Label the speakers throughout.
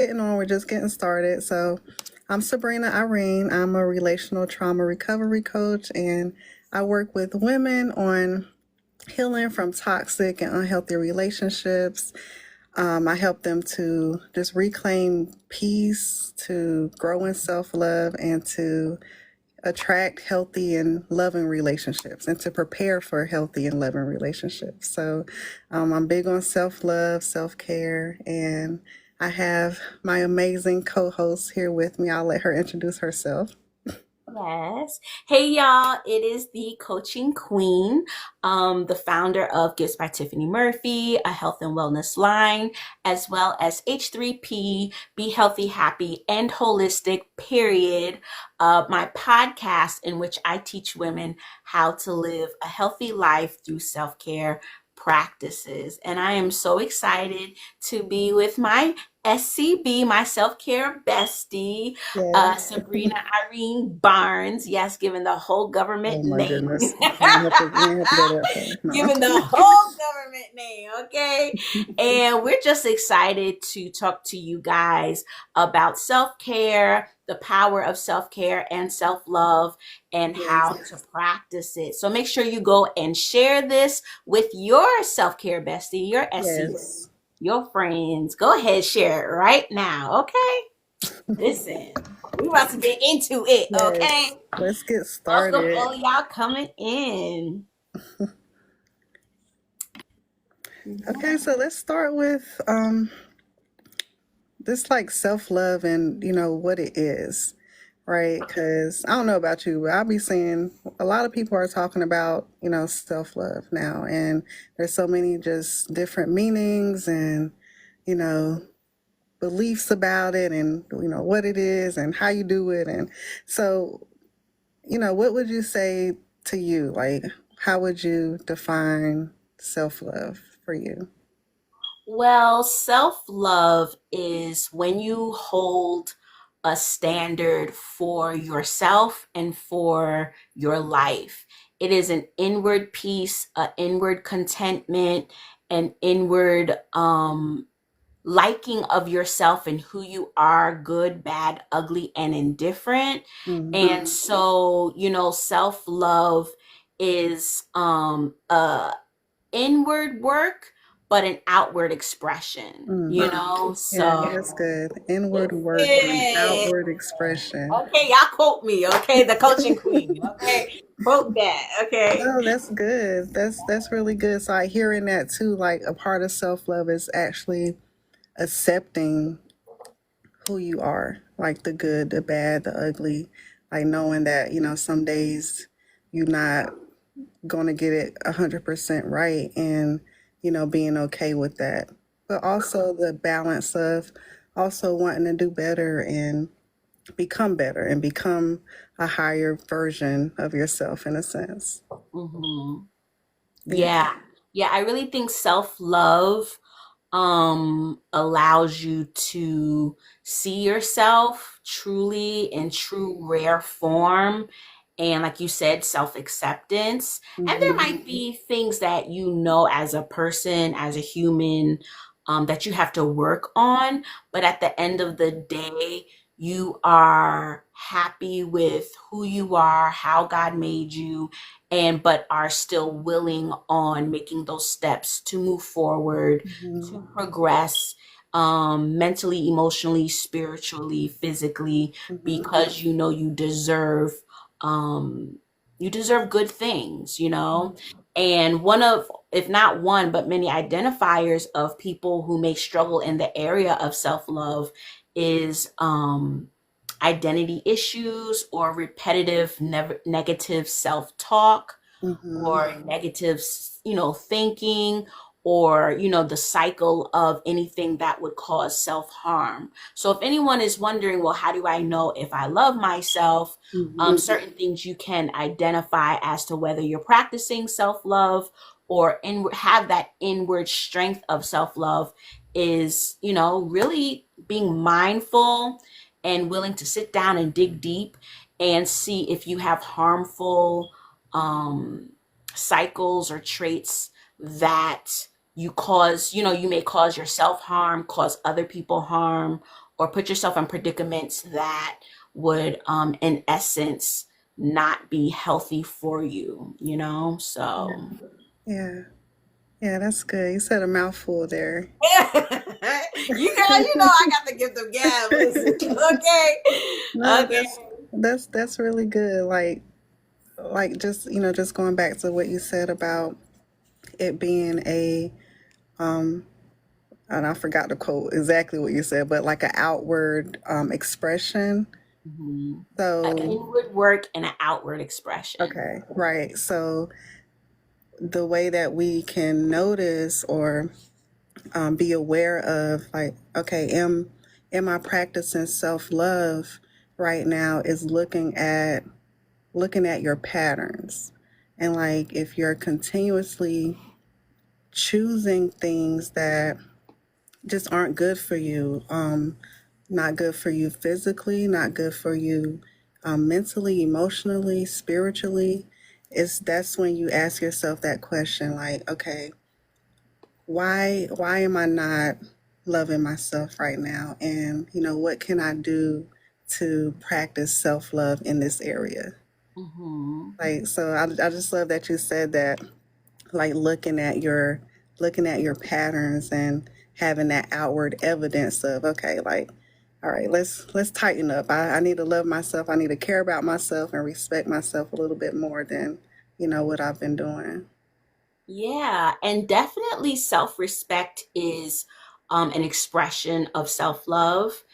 Speaker 1: getting on. We're just getting started. So, I'm Sabrina Irene. I'm a relational trauma recovery coach, and I work with women on healing from toxic and unhealthy relationships. I help them to just reclaim peace, to grow in self love, and to attract healthy and loving relationships and to prepare for healthy and loving relationships. So I'm big on self love, self care, and I have my amazing co host here with me. I'll let her introduce herself.
Speaker 2: Yes. Hey y'all, it is the Coaching Queen, the founder of Gifts by Tiffany Murphy, a health and wellness line, as well as H3P, Be Healthy, Happy, and Holistic, period. My podcast in which I teach women how to live a healthy life through self-care practices. And I am so excited to be with my SCB, my self-care bestie,
Speaker 1: Yes.
Speaker 2: Sabrina Irene Barnes. Yes, given the whole
Speaker 1: Oh
Speaker 2: government
Speaker 1: my
Speaker 2: name.
Speaker 1: goodness. We ain't have to go that far. No.
Speaker 2: Given the whole government name, okay? And we're just excited to talk to you guys about self care, the power of self care and self love, and how to
Speaker 1: Yes.
Speaker 2: practice it. So make sure you go and share this with your self care bestie, your SC,
Speaker 1: Yes.
Speaker 2: your friends. Go ahead, share it right now, okay? Listen, we about to get into it,
Speaker 1: Yes.
Speaker 2: okay?
Speaker 1: Let's get
Speaker 2: Welcome
Speaker 1: started.
Speaker 2: all y'all coming in.
Speaker 1: Okay, so let's start with this like self love and what it is, right? Because I don't know about you, but I'll be seeing a lot of people are talking about self love now, and there's so many just different meanings and you know beliefs about it, and what it is and how you do it, and so what would you say to you? Like, how would you define self love for you?
Speaker 2: Well, self love is when you hold a standard for yourself and for your life. It is an inward peace, an inward contentment, an inward liking of yourself and who you are, good, bad, ugly, and indifferent.
Speaker 1: Mm-hmm.
Speaker 2: And so, self love is a inward work, but an outward expression,
Speaker 1: Mm. Yeah,
Speaker 2: So
Speaker 1: that's good. Inward work but an
Speaker 2: listen.
Speaker 1: outward expression.
Speaker 2: Okay, y'all quote me, okay? The coaching queen, okay? Quote that, okay?
Speaker 1: No, that's good. That's really good. So, like, hearing that too, like a part of self love is actually accepting who you are, like the good, the bad, the ugly, like knowing that some days you're not gonna get it 100% right, and being okay with that, but also the balance of also wanting to do better and become a higher version of yourself in a sense.
Speaker 2: hmm
Speaker 1: Yeah.
Speaker 2: Yeah. Yeah, I really think self-love allows you to see yourself truly in true rare form, and like you said, self-acceptance. And there
Speaker 1: Hmm.
Speaker 2: might be things that as a person, as a human, that you have to work on, but at the end of the day, you are happy with who you are, how God made you, and but are still willing on making those steps to move forward,
Speaker 1: Hmm.
Speaker 2: to progress, mentally, emotionally, spiritually, physically,
Speaker 1: Hmm.
Speaker 2: because you deserve good things. And one of, if not one, but many identifiers of people who may struggle in the area of self-love is identity issues or repetitive negative self-talk
Speaker 1: Hmm.
Speaker 2: or negative, thinking, or, the cycle of anything that would cause self-harm. So if anyone is wondering, well, how do I know if I love myself?
Speaker 1: Hmm.
Speaker 2: Certain things you can identify as to whether you're practicing self-love or have that inward strength of self-love is, really being mindful and willing to sit down and dig deep and see if you have harmful um, cycles or traits that you may cause yourself harm, cause other people harm, or put yourself in predicaments that would, in essence, not be healthy for you, you know?
Speaker 1: Yeah.
Speaker 2: So,
Speaker 1: Yeah. Yeah, that's good. You said a mouthful there.
Speaker 2: you girl, you know I got the gift of gab. Listen, okay,
Speaker 1: No,
Speaker 2: okay.
Speaker 1: that's really good. Like just just going back to what you said about it being a um and I forgot to quote exactly what you said, but like an outward expression.
Speaker 2: Mhm. An
Speaker 1: So
Speaker 2: inward work and an outward expression.
Speaker 1: okay, right. So the way that we can notice or be aware of, like, okay, am I practicing self love right now, is looking at your patterns, and like if you're continuously choosing things that just aren't good for you, not good for you physically, not good for you mentally, emotionally, spiritually, is that's when you ask yourself that question, like, okay, why am I not loving myself right now? And what can I do to practice self-love in this area?
Speaker 2: Hmm.
Speaker 1: Like, so I just love that you said that, like looking at your patterns and having that outward evidence of, okay, like, all right, let's tighten up. I need to love myself. I need to care about myself and respect myself a little bit more than what I've been doing.
Speaker 2: Yeah, and definitely self-respect is an expression of self-love,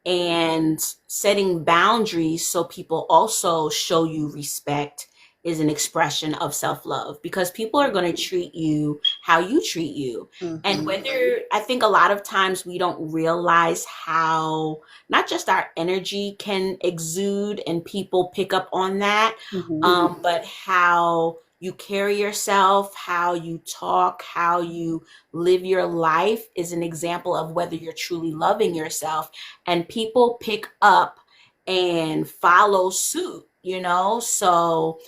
Speaker 2: and setting boundaries so people also show you respect is an expression of self-love, because people are going to treat you how you treat you. And
Speaker 1: Mm-hmm.
Speaker 2: whether, I think a lot of times we don't realize how not just our energy can exude and people pick up on that,
Speaker 1: Mm-hmm.
Speaker 2: but how you carry yourself, how you talk, how you live your life is an example of whether you're truly loving yourself. And people pick up and follow suit, you know? So,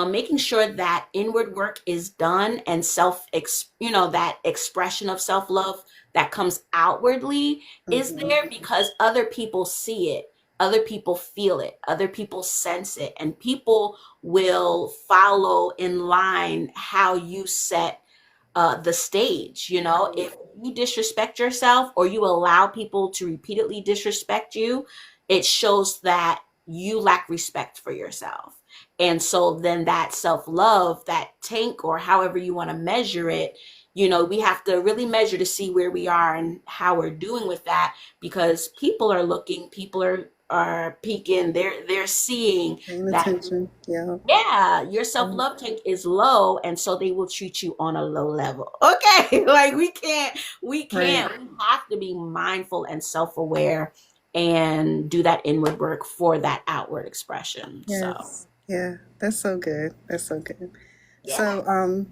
Speaker 2: making sure that inward work is done and that expression of self love that comes outwardly is
Speaker 1: Mm-hmm.
Speaker 2: there, because other people see it, other people feel it, other people sense it, and people will follow in line how you set the stage. You know, if you disrespect yourself or you allow people to repeatedly disrespect you, it shows that you lack respect for yourself. And so then that self love, that tank, or however you want to measure it, we have to really measure to see where we are and how we're doing with that, because people are looking, people are peeking, they're seeing
Speaker 1: Paying
Speaker 2: that,
Speaker 1: attention. Yeah.
Speaker 2: yeah, your
Speaker 1: Yeah.
Speaker 2: self-love tank is low, and so they will treat you on a low level. Okay, like
Speaker 1: Right.
Speaker 2: we have to be mindful and self-aware and do that inward work for that outward expression. So,
Speaker 1: Yes. Yeah. That's so good. That's so good.
Speaker 2: yeah.
Speaker 1: So,
Speaker 2: Man,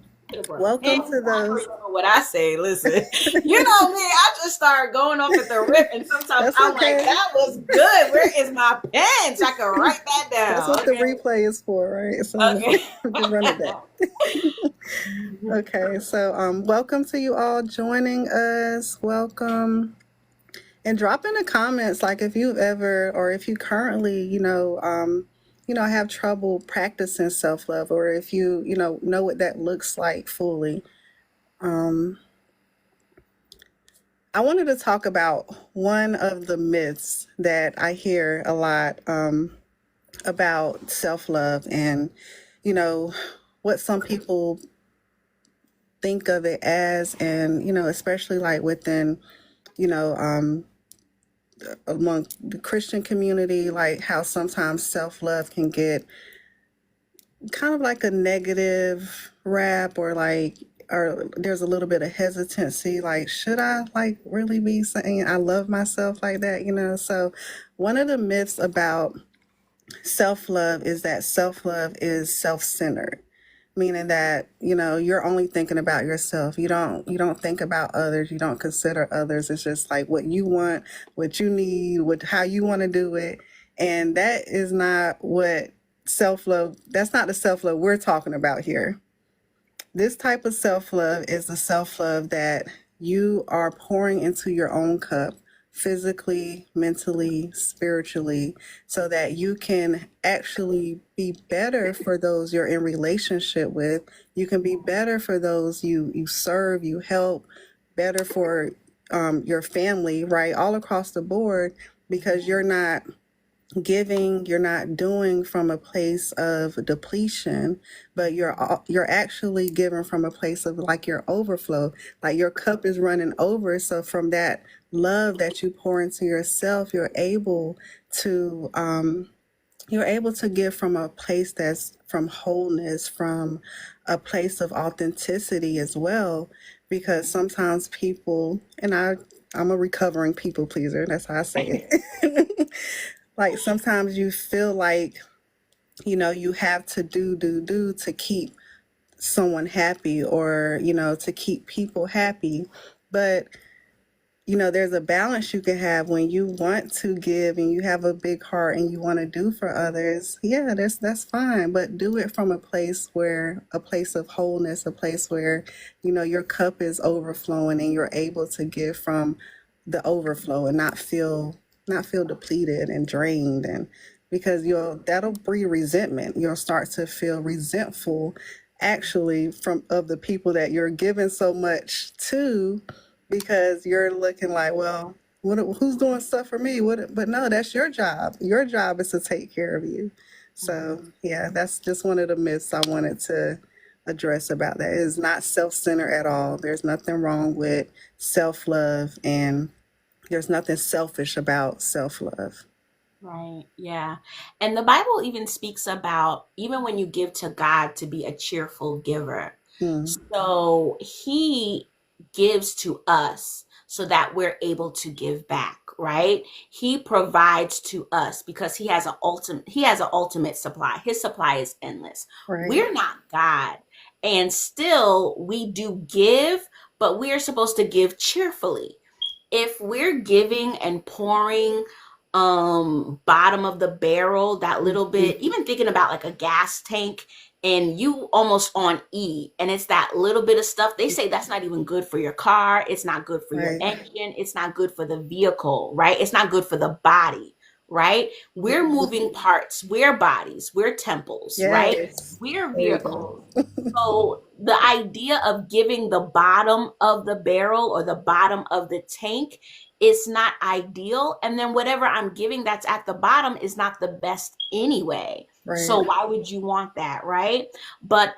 Speaker 1: welcome
Speaker 2: you
Speaker 1: to
Speaker 2: not
Speaker 1: those.
Speaker 2: remember what I say. Listen, you know me. I just start going off at the rip, and sometimes
Speaker 1: That's
Speaker 2: I'm like,
Speaker 1: okay.
Speaker 2: "That was good. Where is my pen so I can write that
Speaker 1: That's
Speaker 2: down?"
Speaker 1: what the
Speaker 2: Okay,
Speaker 1: replay is for, right? So
Speaker 2: okay.
Speaker 1: to run it back. Okay, so welcome to you all joining us. Welcome. And drop in the comments, like, if you've ever, or if you currently, have trouble practicing self-love, or if know what that looks like fully. Um, I wanted to talk about one of the myths that I hear a lot about self-love, and you know what some people think of it as, and especially like within you know among the Christian community, like how sometimes self-love can get kind of like a negative rap, or there's a little bit of hesitancy, like, should I like really be saying I love myself like that, so one of the myths about self-love is that self-love is self-centered, meaning that you're only thinking about yourself. You don't think about others, you don't consider others. It's just like what you want, what you need, what how you want to do it. And that is not what self-love that's not the self-love we're talking about here. This type of self-love is the self-love that you are pouring into your own cup physically, mentally, spiritually, so that you can actually be better for those you're in relationship with. You can be better for those you serve, you help, better for your family, right? All across the board, because you're not giving, you're not doing from a place of depletion, but you're actually giving from a place of like your overflow, like your cup is running over. So from that love that you pour into yourself, to you're able to give from a place that's from wholeness, from a place of authenticity as well. Because sometimes people, and I'm a recovering people pleaser, that's how I say it. Like sometimes you feel like, you have to do to keep someone happy, or, to keep people happy. But there's a balance you can have when you want to give and you have a big heart and you want to do for others. Yeah, that's fine, but do it from a place of wholeness, a place where your cup is overflowing and you're able to give from the overflow and not feel depleted and drained. And because that'll breed resentment. You'll start to feel resentful actually from of the people that you're giving so much to, because you're looking like, well, who's doing stuff for me? But no, that's your job. Your job is to take care of you. So yeah, that's just one of the myths I wanted to address about that. It is not self-centered at all. There's nothing wrong with self-love, and there's nothing selfish about self-love.
Speaker 2: Right. Yeah. And the Bible even speaks about even when you give to God to be a cheerful giver.
Speaker 1: Hmm.
Speaker 2: So he gives to us so that we're able to give back, right? He provides to us because he has an ultimate supply. His supply is endless.
Speaker 1: Right.
Speaker 2: We're not God. And still we do give, but we are supposed to give cheerfully. If we're giving and pouring bottom of the barrel, that little
Speaker 1: Mhm.
Speaker 2: bit, even thinking about like a gas tank, and you almost on E, and it's that little bit of stuff, they say that's not even good for your car, it's not good for your
Speaker 1: Right.
Speaker 2: engine, it's not good for the vehicle, right? It's not good for the body, right? We're
Speaker 1: Mhm.
Speaker 2: moving parts, we're bodies, we're temples, right?
Speaker 1: Yes.
Speaker 2: We're
Speaker 1: There you go.
Speaker 2: vehicles. So the idea of giving the bottom of the barrel or the bottom of the tank is not ideal. And then whatever I'm giving that's at the bottom is not the best anyway.
Speaker 1: Right.
Speaker 2: So why would you want that, right? But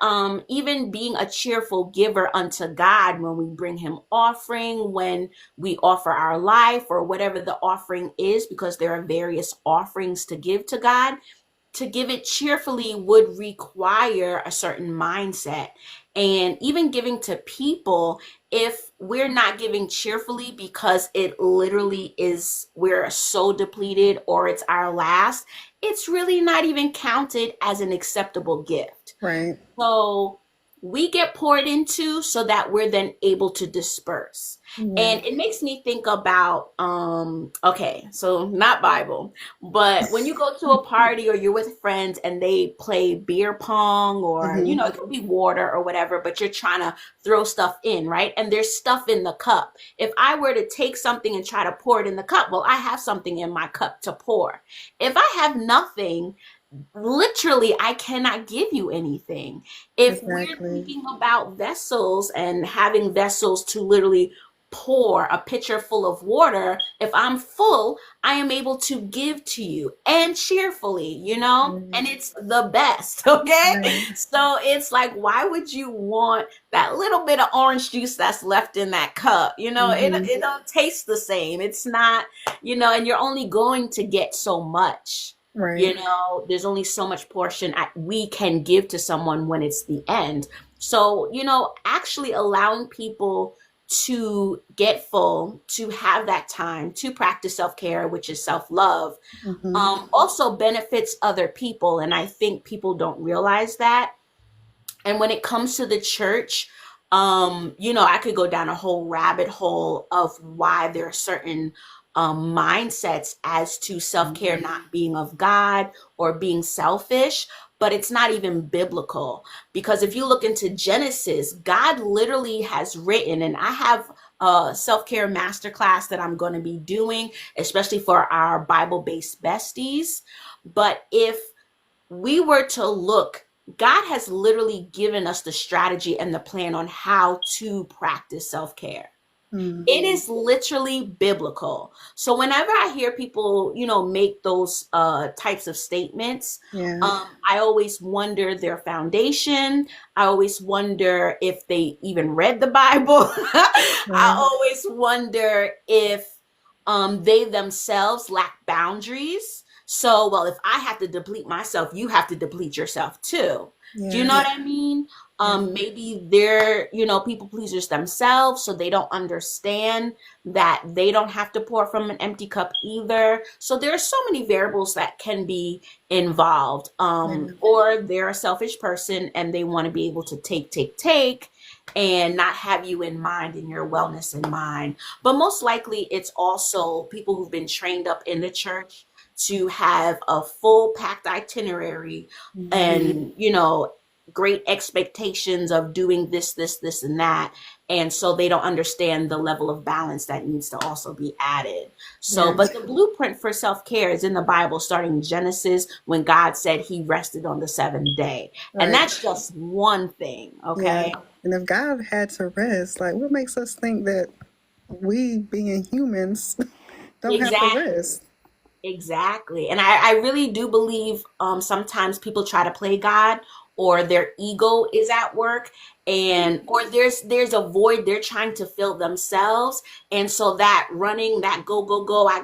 Speaker 2: even being a cheerful giver unto God, when we bring him offering, when we offer our life or whatever the offering is, because there are various offerings to give to God, to give it cheerfully would require a certain mindset. And even giving to people, if we're not giving cheerfully because it literally is, we're so depleted or it's our last, it's really not even counted as an acceptable gift.
Speaker 1: Right.
Speaker 2: So we get poured into so that we're then able to disperse.
Speaker 1: Yeah.
Speaker 2: And it makes me think about okay, so not Bible, but when you go to a party or you're with friends and they play beer pong, or
Speaker 1: Hmm.
Speaker 2: it could be water or whatever, but you're trying to throw stuff in, right? And there's stuff in the cup. If I were to take something and try to pour it in the cup, well, I have something in my cup to pour. If I have nothing, literally I cannot give you anything. If we're
Speaker 1: Exactly.
Speaker 2: thinking about vessels and having vessels to literally pour a pitcher full of water, if I'm full, I am able to give to you and cheerfully,
Speaker 1: Right.
Speaker 2: and it's the best. Okay,
Speaker 1: Right.
Speaker 2: so it's like, why would you want that little bit of orange juice that's left in that cup?
Speaker 1: Hmm.
Speaker 2: It don't taste the same. It's not, and you're only going to get so much.
Speaker 1: Right.
Speaker 2: There's only so much portion we can give to someone when it's the end. So, actually allowing people to get full, to have that time to practice self-care, which is self-love,
Speaker 1: Hmm.
Speaker 2: also benefits other people. And I think people don't realize that. And when it comes to the church, I could go down a whole rabbit hole of why there are certain mindsets as to self-care not being of God or being selfish, but it's not even biblical. Because if you look into Genesis, God literally has written, and I have self-care masterclass that I'm going to be doing, especially for our Bible-based besties. But if we were to look, God has literally given us the strategy and the plan on how to practice self-care.
Speaker 1: Mm,
Speaker 2: It is literally biblical. So whenever I hear people, make those types of statements,
Speaker 1: yeah.
Speaker 2: I always wonder their foundation. I always wonder if they even read the Bible. I
Speaker 1: Right.
Speaker 2: always wonder if they themselves lack boundaries. So, well, if I have to deplete myself, you have to deplete yourself too. Do you
Speaker 1: Yeah.
Speaker 2: know what I mean?
Speaker 1: Yeah.
Speaker 2: Maybe they're, people pleasers themselves, so they don't understand that they don't have to pour from an empty cup either. So there are so many variables that can be involved.
Speaker 1: Yeah.
Speaker 2: Or they're a selfish person and they want to be able to take, and not have you in mind and your wellness in mind. But most likely, it's also people who've been trained up in the church to have a full packed itinerary
Speaker 1: Mhm.
Speaker 2: and, great expectations of doing this, and that. And so they don't understand the level of balance that needs to also be added. So,
Speaker 1: Yeah.
Speaker 2: but the blueprint for self care is in the Bible, starting in Genesis, when God said he rested on the seventh day. And
Speaker 1: Right.
Speaker 2: that's just one thing,
Speaker 1: Yeah.
Speaker 2: okay?
Speaker 1: And if God had to rest, like, what makes us think that we, being humans, don't have to
Speaker 2: Exactly.
Speaker 1: rest?
Speaker 2: Exactly. And I really do believe sometimes people try to play God, or their ego is at work, and or there's a void they're trying to fill themselves. And so that running, that go, I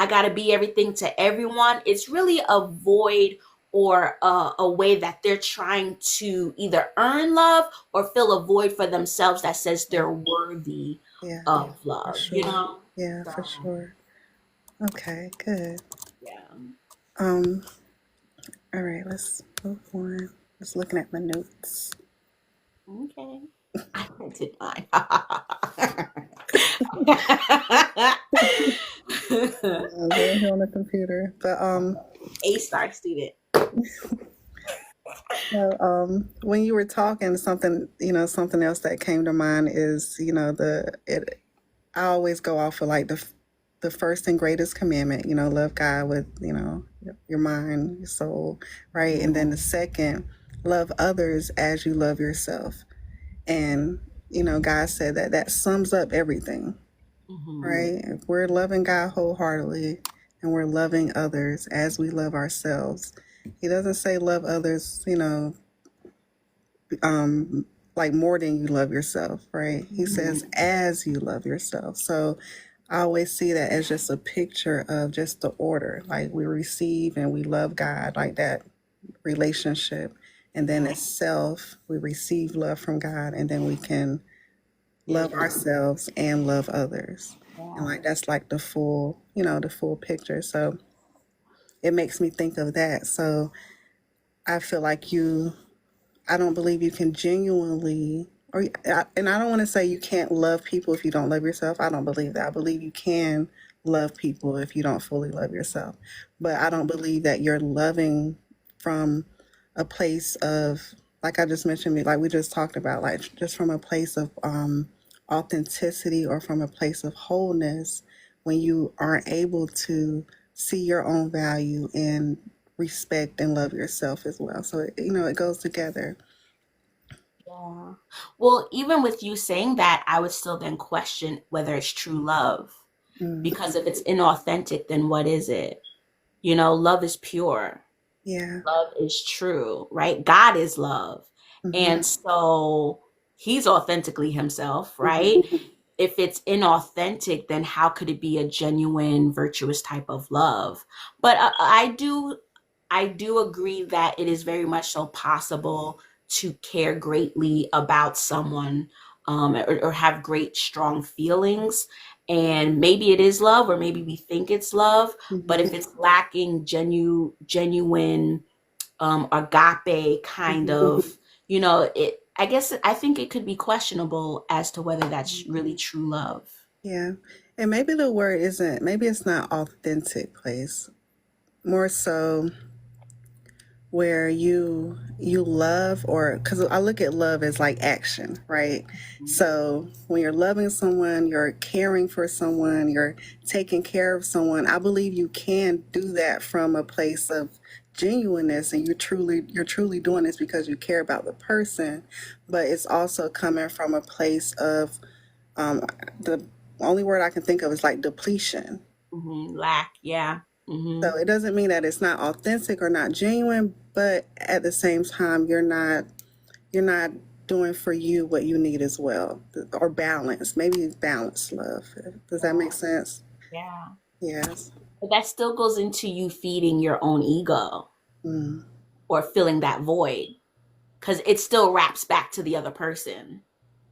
Speaker 2: gotta be everything to everyone, it's really a void, or a way that they're trying to either earn love or fill a void for themselves that says they're worthy
Speaker 1: Yeah,
Speaker 2: of
Speaker 1: for
Speaker 2: love,
Speaker 1: sure. Yeah,
Speaker 2: So,
Speaker 1: for sure. Okay, good.
Speaker 2: yeah.
Speaker 1: Um, all right, let's move on. Just looking at my notes.
Speaker 2: Okay. I printed mine.
Speaker 1: They're here on the computer. But
Speaker 2: A-star student.
Speaker 1: when you were talking, something else that came to mind is, I always go off of like the first and greatest commandment, love God with, your mind, your soul, right? And then the second, love others as you love yourself. And, God said that sums up everything,
Speaker 2: Mhm.
Speaker 1: right? If we're loving God wholeheartedly and we're loving others as we love ourselves, He doesn't say love others, like more than you love yourself, right? He says as you love yourself. So I always see that as just a picture of just the order. Like we receive and we love God, like that relationship. And then itself, we receive love from God, and then we can love
Speaker 2: Yeah.
Speaker 1: ourselves and love others. And
Speaker 2: Yeah.
Speaker 1: like that's like the full picture. So it makes me think of that. So I feel like I don't believe you can genuinely, and I don't want to say you can't love people if you don't love yourself. I don't believe that. I believe you can love people if you don't fully love yourself. But I don't believe that you're loving from a place of, like I just mentioned, like we just talked about, like just from a place of authenticity or from a place of wholeness when you aren't able to see your own value and respect and love yourself as well. So, it goes together.
Speaker 2: Yeah. Well, even with you saying that, I would still then question whether it's true love.
Speaker 1: Mm,
Speaker 2: Because if it's inauthentic, then what is it? Love is pure.
Speaker 1: yeah.
Speaker 2: Love is true, right? God is love.
Speaker 1: Hmm.
Speaker 2: And so he's authentically himself, right? If it's inauthentic, then how could it be a genuine, virtuous type of love? But I do agree that it is very much so possible to care greatly about someone, or have great, strong feelings. And maybe it is love, or maybe we think it's love. But
Speaker 1: Hmm.
Speaker 2: if it's lacking genuine, agape kind
Speaker 1: Hmm.
Speaker 2: of, it. I think it could be questionable as to whether that's really true love.
Speaker 1: Yeah. And maybe the word maybe it's not authentic place. More so where you love, or because I look at love as like action, right? So when you're loving someone, you're caring for someone, you're taking care of someone, I believe you can do that from a place of genuineness, and you're truly doing this because you care about the person, but it's also coming from a place of the only word I can think of is like depletion.
Speaker 2: Lack, yeah.
Speaker 1: So it doesn't mean that it's not authentic or not genuine, but at the same time, you're not doing for you what you need as well, or balance. Maybe it's balanced love. Does that make
Speaker 2: Yeah,
Speaker 1: sense?
Speaker 2: yeah.
Speaker 1: Yes.
Speaker 2: But that still goes into you feeding your own ego
Speaker 1: Mm,
Speaker 2: or filling that void because it still wraps back to the other person.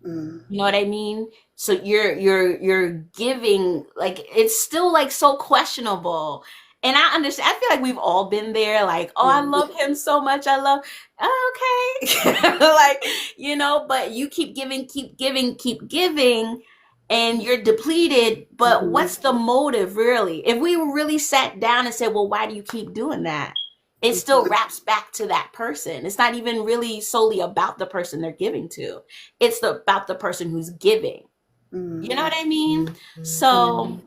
Speaker 1: mm,
Speaker 2: You know what I mean? So you're giving, like, it's still like so questionable. And I understand. I feel like we've all been there. Like, oh, I
Speaker 1: yeah.
Speaker 2: love him so much. I love. Oh, okay, like, but you keep giving, keep giving, and you're depleted. But
Speaker 1: Hmm.
Speaker 2: what's the motive, really? If we really sat down and said, well, why do you keep doing that? It still
Speaker 1: Hmm.
Speaker 2: wraps back to that person. It's not even really solely about the person they're giving to. About the person who's giving. You know
Speaker 1: Mm,
Speaker 2: what I mean?
Speaker 1: yeah.
Speaker 2: So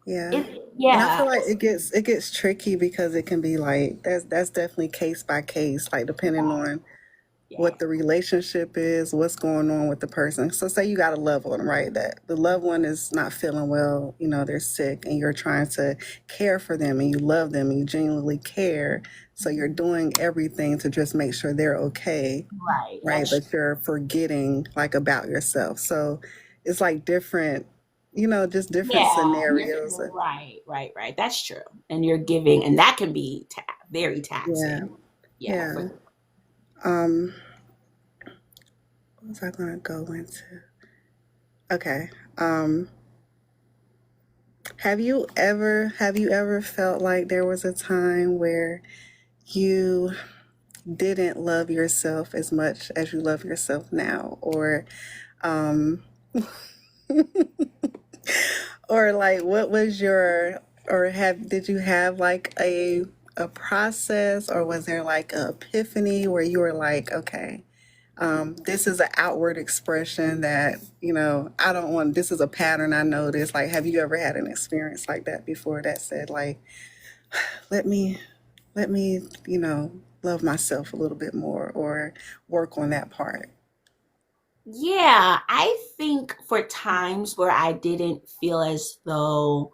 Speaker 1: Yeah. And I feel
Speaker 2: yeah,
Speaker 1: like it gets tricky because it can be like that's definitely case by case, like depending on
Speaker 2: yeah,
Speaker 1: what the relationship is, what's going on with the person. So say you got a loved one, right? That the loved one is not feeling well, they're sick, and you're trying to care for them, and you love them, and you genuinely care. So you're doing everything to just make sure they're okay,
Speaker 2: right.
Speaker 1: right?
Speaker 2: That's
Speaker 1: But you're forgetting like about yourself. So it's like different, just different
Speaker 2: yeah.
Speaker 1: scenarios.
Speaker 2: You're right, right, right. That's true. And you're giving, and that can be very
Speaker 1: Yeah.
Speaker 2: taxing. Yeah,
Speaker 1: Yeah.
Speaker 2: for
Speaker 1: Um, what was I gonna go into? Okay. Um, have you ever felt like there was a time where you didn't love yourself as much as you love yourself now, or um, or like what was your, or have did you have like a process, or was there like an epiphany where you were like, okay, this is an outward expression that I don't want. This is a pattern I noticed. Like, have you ever had an experience like that before that said like, let me let me love myself a little bit more, or work on that part?
Speaker 2: yeah. I think for times where I didn't feel as though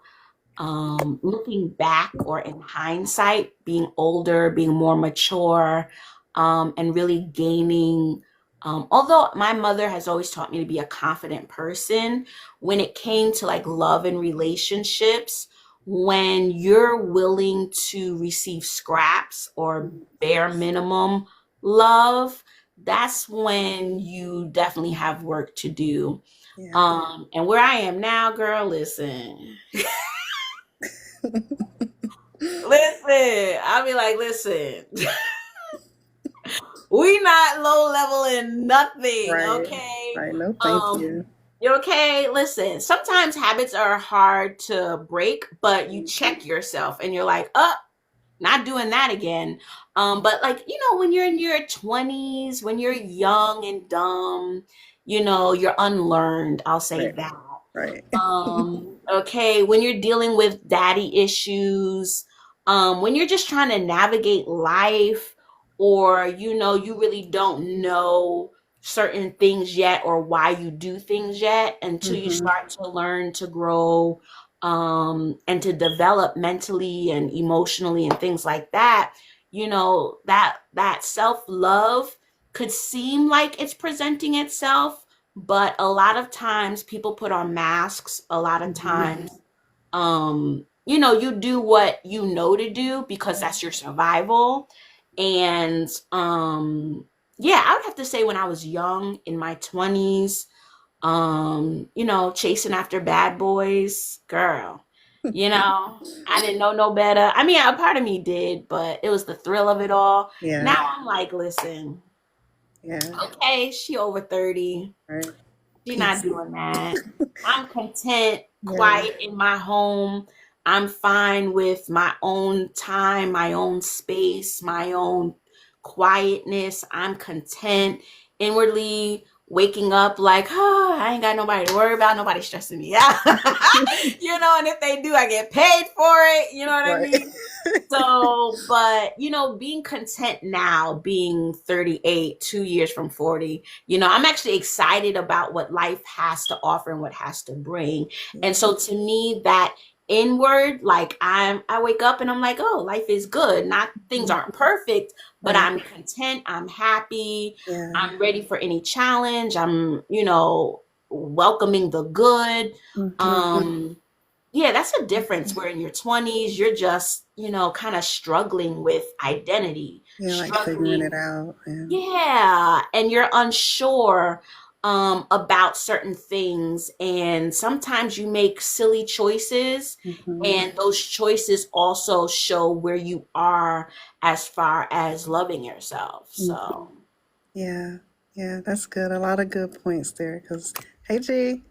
Speaker 2: looking back or in hindsight, being older, being more mature, and really gaining. Although my mother has always taught me to be a confident person, when it came to like love and relationships, when you're willing to receive scraps or bare minimum love, that's when you definitely have work to do.
Speaker 1: Yeah.
Speaker 2: And where I am now, girl, listen. Listen, I'll be like, listen, we not low level in nothing,
Speaker 1: Right.
Speaker 2: okay?
Speaker 1: Right. No, thank
Speaker 2: Um,
Speaker 1: you.
Speaker 2: you okay? Listen, sometimes habits are hard to break, but you check yourself and you're like, not doing that again. But like, when you're in your 20s, when you're young and dumb, you're unlearned. I'll say
Speaker 1: Right.
Speaker 2: that.
Speaker 1: Right.
Speaker 2: Okay, when you're dealing with daddy issues, when you're just trying to navigate life, or you really don't know certain things yet or why you do things yet until you
Speaker 1: Hmm.
Speaker 2: start to learn to grow, and to develop mentally and emotionally and things like that. That self-love could seem like it's presenting itself, but a lot of times people put on masks. A lot of
Speaker 1: Hmm.
Speaker 2: times, you do what you know to do because that's your survival. And yeah, I would have to say when I was young in my 20s, chasing after bad boys, girl, I didn't know no better. I mean, a part of me did, but it was the thrill of it all.
Speaker 1: Yeah.
Speaker 2: Now I'm like, listen,
Speaker 1: Yeah.
Speaker 2: okay, she over 30.
Speaker 1: Right.
Speaker 2: She not
Speaker 1: Peace.
Speaker 2: doing that. I'm content,
Speaker 1: Yeah.
Speaker 2: quiet in my home. I'm fine with my own time, my own space, my own quietness. I'm content inwardly. Waking up like, oh, I ain't got nobody to worry about. Nobody stressing me out. And if they do, I get paid for it. You know what I
Speaker 1: Right.
Speaker 2: mean? So, but being content now, being 38, 2 years from 40, I'm actually excited about what life has to offer and what has to bring. And
Speaker 1: Yeah.
Speaker 2: so to me, that inward, like I wake up and I'm like, oh, life is good. Not things
Speaker 1: Mhm.
Speaker 2: aren't perfect, but
Speaker 1: Right.
Speaker 2: I'm content, I'm happy,
Speaker 1: Yeah.
Speaker 2: I'm ready for any challenge. I'm, welcoming the good.
Speaker 1: Hmm.
Speaker 2: Um yeah, that's a difference where in your 20s, you're just, kind of struggling with identity,
Speaker 1: Yeah, like figuring it
Speaker 2: struggling.
Speaker 1: out. And
Speaker 2: Yeah, and you're unsure about certain things. And sometimes you make silly choices,
Speaker 1: hmm.
Speaker 2: and those choices also show where you are as far as loving yourself.
Speaker 1: Hmm.
Speaker 2: So,
Speaker 1: Yeah. Yeah, that's good. A lot of good points there. Cause hey G.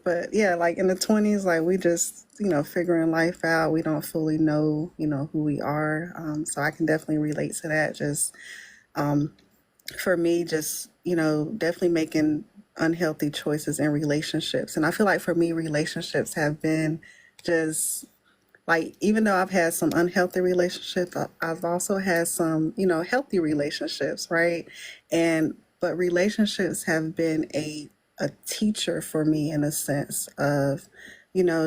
Speaker 1: But yeah, like in the 20s, like we just, figuring life out. We don't fully know, who we are. So I can definitely relate to that. Just um for me, just, definitely making unhealthy choices in relationships. And I feel like for me, relationships have been just like, even though I've had some unhealthy relationships, I've also had some, healthy relationships, right? But relationships have been a teacher for me in a sense of,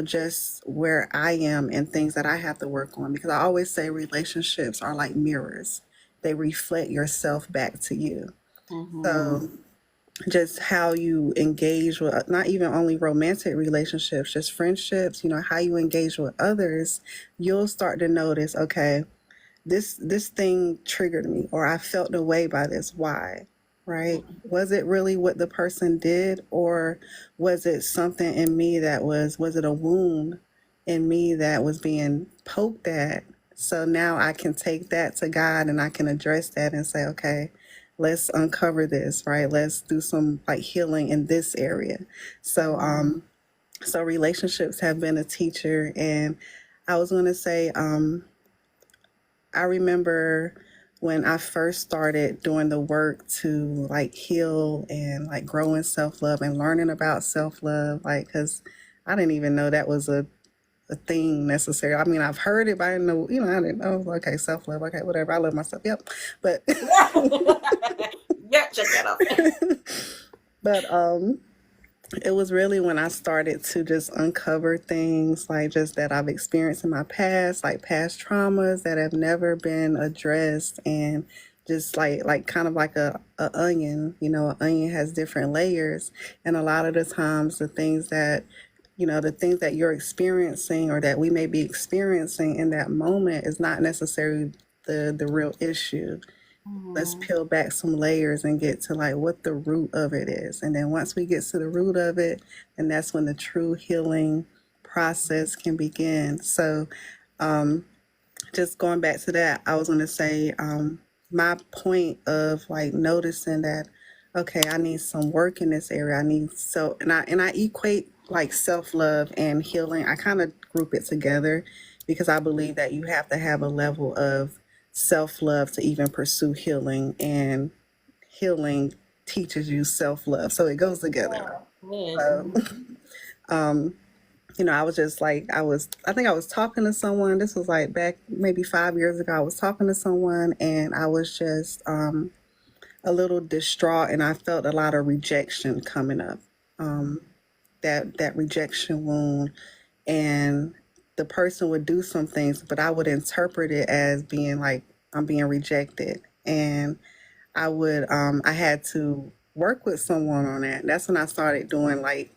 Speaker 1: just where I am and things that I have to work on. Because I always say relationships are like mirrors, they reflect yourself back to you.
Speaker 2: mhm.
Speaker 1: So just how you engage with not even only romantic relationships, just friendships, how you engage with others, you'll start to notice, okay, this thing triggered me, or I felt the way by this. Why? Right? Was it really what the person did, or was it something in me that was it a wound in me that was being poked at? So now I can take that to God and I can address that and say, okay, let's uncover this, right? Let's do some like healing in this area. So so relationships have been a teacher. And I was going to say I remember when I first started doing the work to like heal and like grow in self love and learning about self love, like, because I didn't even know that was a thing necessary. I mean, I've heard it, but I didn't know, I didn't know. Okay, self love, okay, whatever. I love myself. Yep. But,
Speaker 2: Yeah, check that off.
Speaker 1: but, it was really when I started to just uncover things like just that I've experienced in my past, like past traumas that have never been addressed, and just like kind of like a onion. An onion has different layers, and a lot of the times the things that you're experiencing or that we may be experiencing in that moment is not necessarily the real issue. Let's
Speaker 2: Mhm.
Speaker 1: peel back some layers and get to like what the root of it is. And then once we get to the root of it, and that's when the true healing process can begin. So just going back to that, I was going to say my point of like noticing that, okay, I need some work in this area. I need so, and I equate like self love and healing. I kind of group it together because I believe that you have to have a level of self love to even pursue healing, and healing teaches you self love. So it goes together.
Speaker 2: Yeah, good.
Speaker 1: So, um, I was just like, I think I was talking to someone. This was like back maybe 5 years ago. I was talking to someone and I was just a little distraught, and I felt a lot of rejection coming up. Um, that rejection wound, and the person would do some things, but I would interpret it as being like I'm being rejected, and I had to work with someone on that. That's when I started doing like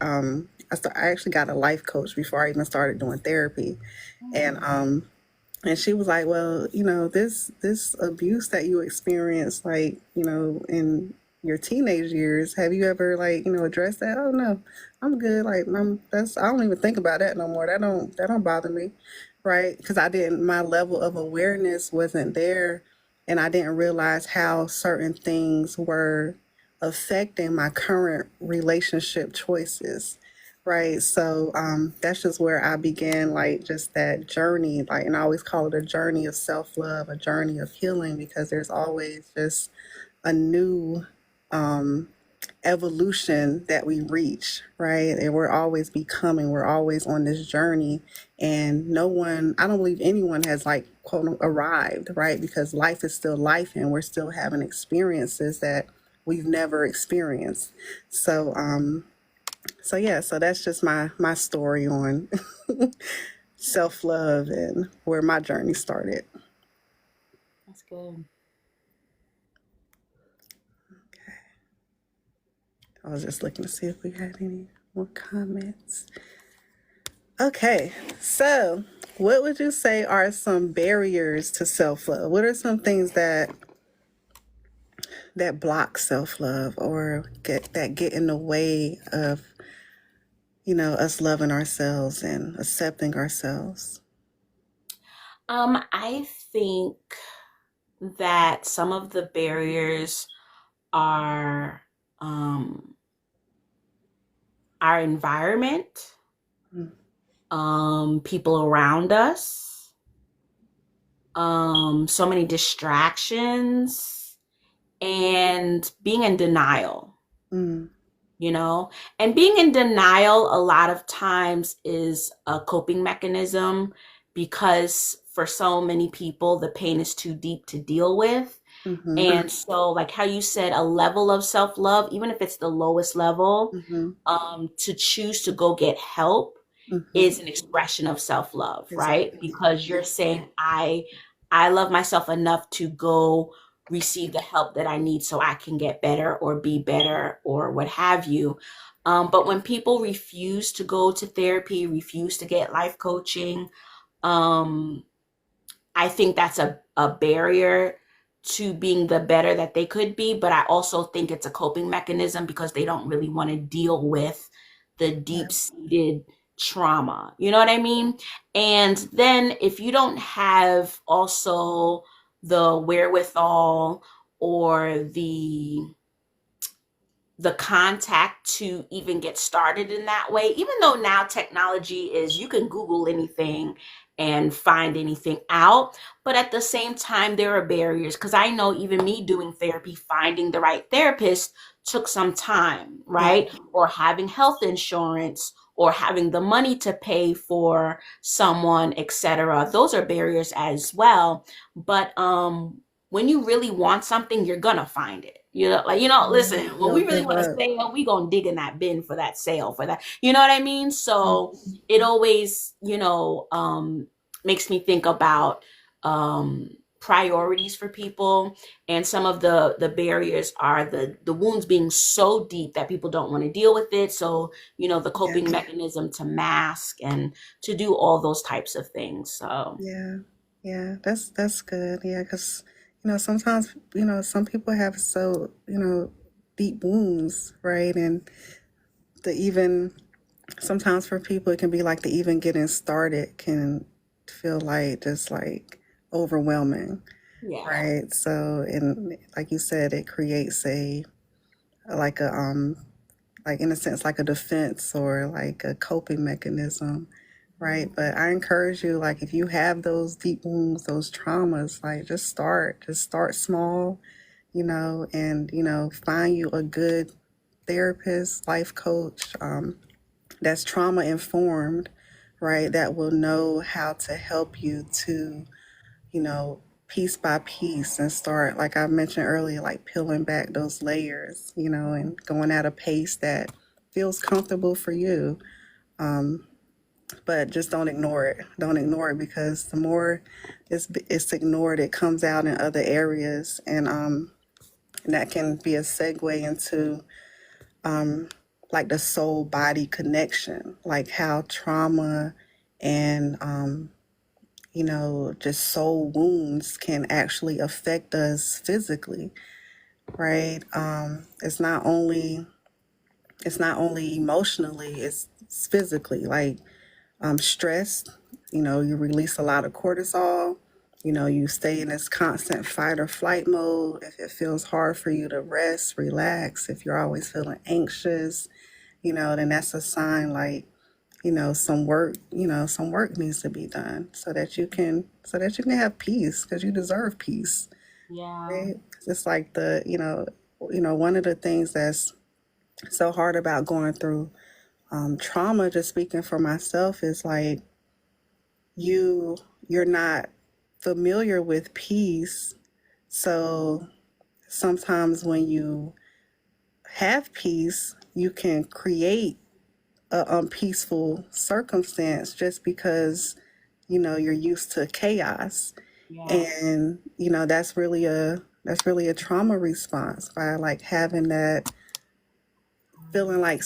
Speaker 1: I actually got a life coach before I even started doing therapy, and
Speaker 2: Mhm.
Speaker 1: and she was like, well, this abuse that you experienced, like, in your teenage years, have you ever like, addressed that? Oh no, I'm good. Like, I don't even think about that no more. That don't bother me, right? Because I didn't, my level of awareness wasn't there, and I didn't realize how certain things were affecting my current relationship choices. right? So that's just where I began, like just that journey, like, and I always call it a journey of self love, a journey of healing, because there's always just a new um, evolution that we reach, right? And we're always becoming, we're always on this journey. And no one, I don't believe anyone has like quote arrived, right? Because life is still life and we're still having experiences that we've never experienced. So, so yeah, so that's just my story on self love and where my journey started.
Speaker 2: That's good.
Speaker 1: I was just looking to see if we had any more comments. Okay, so what would you say are some barriers to self love? What are some things that block self love or get in the way of us loving ourselves and accepting ourselves?
Speaker 2: I think that some of the barriers are um, our environment,
Speaker 1: Mm,
Speaker 2: people around us, so many distractions, and being in denial,
Speaker 1: mm,
Speaker 2: you know? And being in denial a lot of times is a coping mechanism because for so many people, the pain is too deep to deal with.
Speaker 1: mm-hmm,
Speaker 2: And so, like how you said, a level of self love, even if it's the lowest level,
Speaker 1: mm-hmm,
Speaker 2: to choose to go get help
Speaker 1: mm-hmm.
Speaker 2: is an expression of self love, right?
Speaker 1: Exactly.
Speaker 2: Because you're saying, I love myself enough to go receive the help that I need so I can get better or be better or what have you. But when people refuse to go to therapy, refuse to get life coaching, um, I think that's a barrier to being the better that they could be. But I also think it's a coping mechanism because they don't really want to deal with the
Speaker 1: Yeah.
Speaker 2: deep seated trauma. You know what I mean? And then if you don't have also the wherewithal or the contact to even get started in that way, even though now technology is you can Google anything and find anything out. But at the same time, there are barriers because I know even me doing therapy, finding the right therapist took some time,
Speaker 1: Yeah.
Speaker 2: right? Or having health insurance or having the money to pay for someone, etc. Those are barriers as well. But when you really want something, you're gonna find it.
Speaker 1: Mhm.
Speaker 2: Listen, when we
Speaker 1: Don't
Speaker 2: really
Speaker 1: give
Speaker 2: want a
Speaker 1: up.
Speaker 2: sale, we gonna dig in that bin for that sale for that. You know what I mean? So
Speaker 1: Mhm.
Speaker 2: it always, makes me think about priorities for people, and some of the barriers are the wounds being so deep that people don't want to deal with it. So the
Speaker 1: Yeah.
Speaker 2: coping mechanism to mask and to do all those types of things. So
Speaker 1: Yeah. Yeah. That's good. Yeah, because sometimes some people have so deep wounds, right? And the even sometimes for people it can be like the even getting started can feel like just like overwhelming,
Speaker 2: yeah,
Speaker 1: right? So, and like you said, it creates a like a like in a sense like a defense or like a coping mechanism, right? But I encourage you, like if you have those deep wounds, those traumas, like just start small, and find you a good therapist, life coach, that's trauma informed, right? That will know how to help you to, piece by piece and start, like I mentioned earlier, like peeling back those layers, and going at a pace that feels comfortable for you. Um, but just don't ignore it. Don't ignore it because the more it's ignored, it comes out in other areas, and that can be a segue into like the soul body connection, like how trauma and just soul wounds can actually affect us physically, right? It's not only emotionally, it's physically. Like stress, you release a lot of cortisol. You stay in this constant fight or flight mode. If it feels hard for you to rest, relax, if you're always feeling anxious, then that's a sign like, some work needs to be done so that you can have peace because you deserve peace,
Speaker 2: Yeah.
Speaker 1: right? It's like one of the things that's so hard about going through trauma, just speaking for myself, is like you you're not familiar with peace. So sometimes when you have peace, you can create a unpeaceful circumstance just because you're used to chaos.
Speaker 2: Yeah.
Speaker 1: And that's really a trauma response by like having that feeling like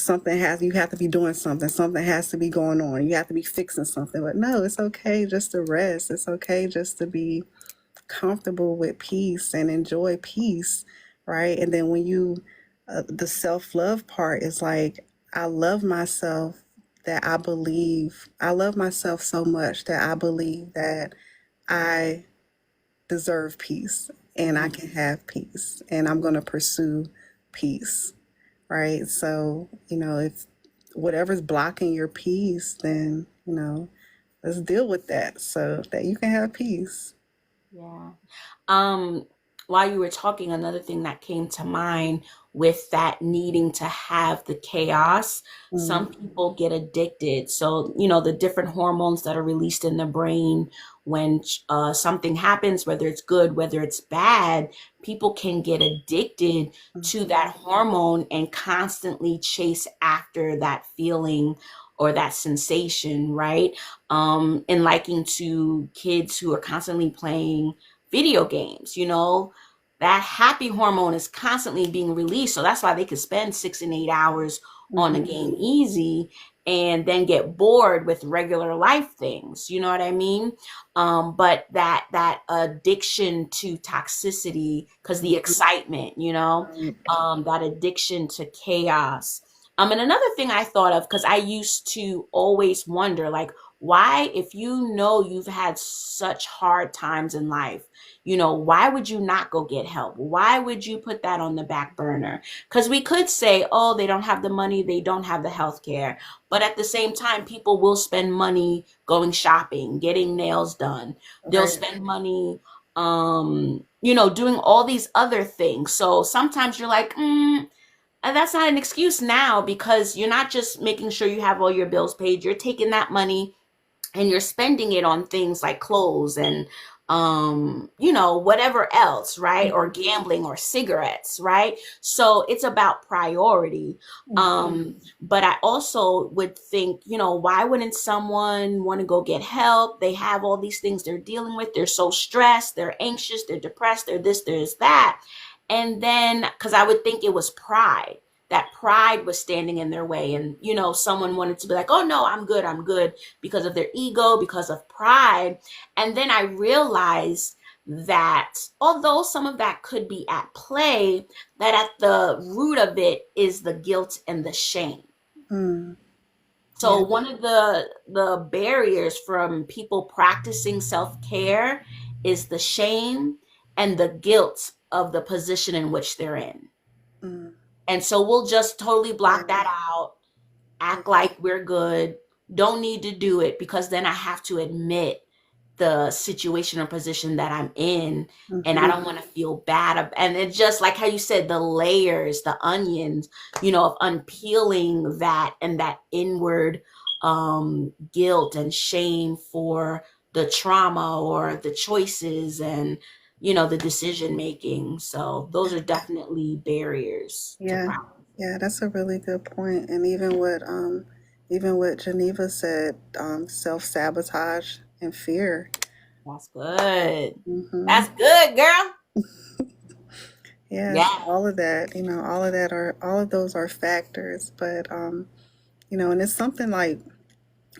Speaker 1: you have to be doing something has to be going on, you have to be fixing something. But no, it's okay just to rest, it's okay just to be comfortable with peace and enjoy peace, right? And then when the self-love part is like, I love myself, I love myself so much that I believe that I deserve peace and I can have peace and I'm going to pursue peace, right? So, if whatever's blocking your peace, then, let's deal with that so that you can have peace.
Speaker 2: Yeah. Um, while you were talking, another thing that came to mind with that needing to have the chaos, some
Speaker 1: Mm,
Speaker 2: people get addicted. So, the different hormones that are released in the brain when something happens, whether it's good, whether it's bad, people can get addicted to that
Speaker 1: mhm,
Speaker 2: hormone and constantly chase after that feeling or that sensation, right? And liking to kids who are constantly playing video games, that happy hormone is constantly being released. So that's why they could spend 6 and 8 hours on a
Speaker 1: mhm,
Speaker 2: game easy and then get bored with regular life things. You know what I mean? But that addiction to toxicity, because the
Speaker 1: mhm,
Speaker 2: excitement,
Speaker 1: right.
Speaker 2: that addiction to chaos. And another thing I thought of, because I used to always wonder, like, why, if you know you've had such hard times in life, why would you not go get help? Why would you put that on the back burner? Because we could say, oh, they don't have the money, they don't have the health care. But at the same time, people will spend money going shopping, getting nails done. They'll
Speaker 1: Right.
Speaker 2: spend money, doing all these other things. So sometimes you're like, and that's not an excuse now, because you're not just making sure you have all your bills paid, you're taking that money and you're spending it on things like clothes and whatever else, right? Or gambling or cigarettes, right? So it's about priority.
Speaker 1: Mhm,
Speaker 2: But I also would think, why wouldn't someone want to go get help? They have all these things they're dealing with, they're so stressed, they're anxious, they're depressed, they're this, there's that. And then, because I would think it was pride, that pride was standing in their way. And, someone wanted to be like, oh no, I'm good, because of their ego, because of pride. And then I realized that although some of that could be at play, that at the root of it is the guilt and the shame.
Speaker 1: mm,
Speaker 2: So
Speaker 1: yeah.
Speaker 2: one of the barriers from people practicing self-care is the shame and the guilt of the position in which they're in.
Speaker 1: Mm,
Speaker 2: And so we'll just totally
Speaker 1: yeah.
Speaker 2: block that out,
Speaker 1: Yeah.
Speaker 2: act like we're good, don't need to do it, because then I have to admit the situation or position that I'm in, and I
Speaker 1: Mhm,
Speaker 2: don't want to feel bad. And it's just like how you said, the layers, the onions, of unpeeling that and that inward guilt and shame for the trauma or the choices and the decision making. So those are definitely barriers to
Speaker 1: yeah.
Speaker 2: practice.
Speaker 1: Yeah, that's a really good point. And even what Geneva said, self-sabotage and fear.
Speaker 2: That's good.
Speaker 1: Hmm.
Speaker 2: That's good, girl.
Speaker 1: Yes,
Speaker 2: Yeah.
Speaker 1: all of those are factors. But and it's something like,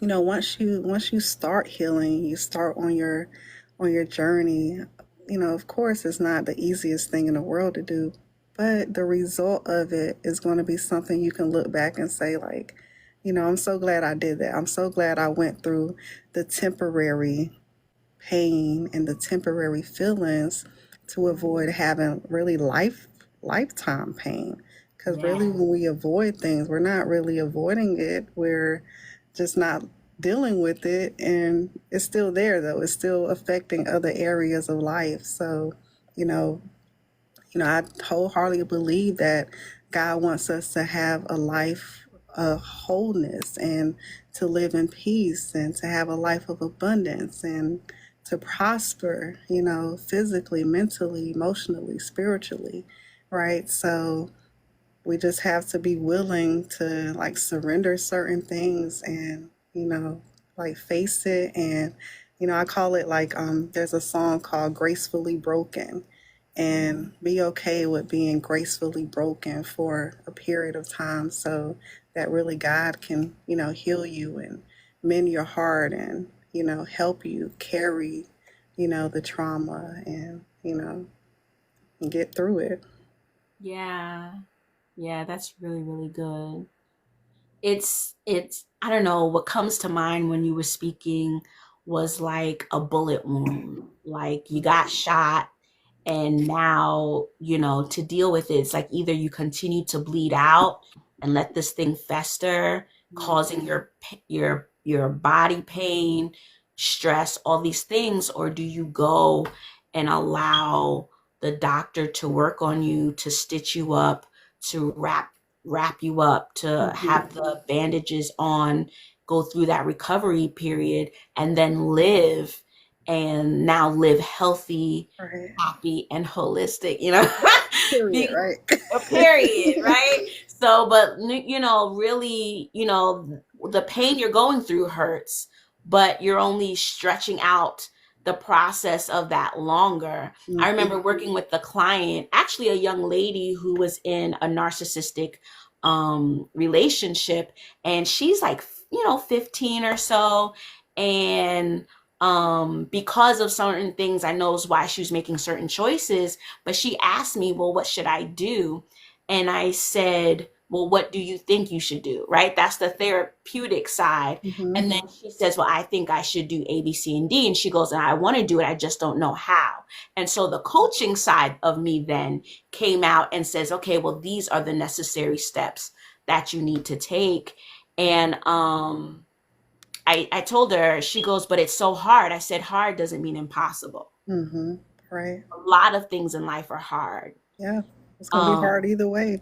Speaker 1: once you start healing, you start on your journey. Of course, it's not the easiest thing in the world to do, but the result of it is going to be something you can look back and say, like, I'm so glad I did that. I'm so glad I went through the temporary pain and the temporary feelings to avoid having really lifetime pain. Because really,
Speaker 2: Yeah.
Speaker 1: when we avoid things, we're not really avoiding it. We're just not dealing with it. And it's still there, though. It's still affecting other areas of life. So, you know, I wholeheartedly believe that God wants us to have a life of wholeness and to live in peace and to have a life of abundance and to prosper, physically, mentally, emotionally, spiritually, right? So we just have to be willing to like surrender certain things and, like face it. And, I call it like, there's a song called Gracefully Broken, and be okay with being gracefully broken for a period of time so that really God can, heal you and mend your heart and, help you carry, the trauma and, and get through it.
Speaker 2: Yeah. Yeah, that's really, really good. It's I don't know, what comes to mind when you were speaking was like a bullet wound. Like you got shot, and now, to deal with it, it's like either you continue to bleed out and let this thing fester, causing your body pain, stress, all these things, or do you go and allow the doctor to work on you, to stitch you up, to wrap you up, to
Speaker 1: Mm-hmm.
Speaker 2: have the bandages on, go through that recovery period, and then live, and now live healthy,
Speaker 1: Right.
Speaker 2: happy, and holistic,
Speaker 1: Period,
Speaker 2: Be
Speaker 1: right?
Speaker 2: a period, right? So, but really, the pain you're going through hurts, but you're only stretching out the process of that longer. I
Speaker 1: Mm-hmm.
Speaker 2: remember working with the client, actually a young lady who was in a narcissistic relationship, and she's like, 15 or so, and because of certain things, I knows why she was making certain choices, but she asked me, well, what should I do? And I said, well, what do you think you should do? Right? That's the therapeutic side.
Speaker 1: Mm-hmm.
Speaker 2: And then she says, well, I think I should do A, B, C, and D. And she goes, and I want to do it. I just don't know how. And so the coaching side of me then came out and says, okay, well, these are the necessary steps that you need to take. And I told her, she goes, but it's so hard. I said, hard doesn't mean impossible.
Speaker 1: Mm-hmm. Right.
Speaker 2: A lot of things in life are hard.
Speaker 1: Yeah. It's gonna be hard
Speaker 2: Um,
Speaker 1: either way.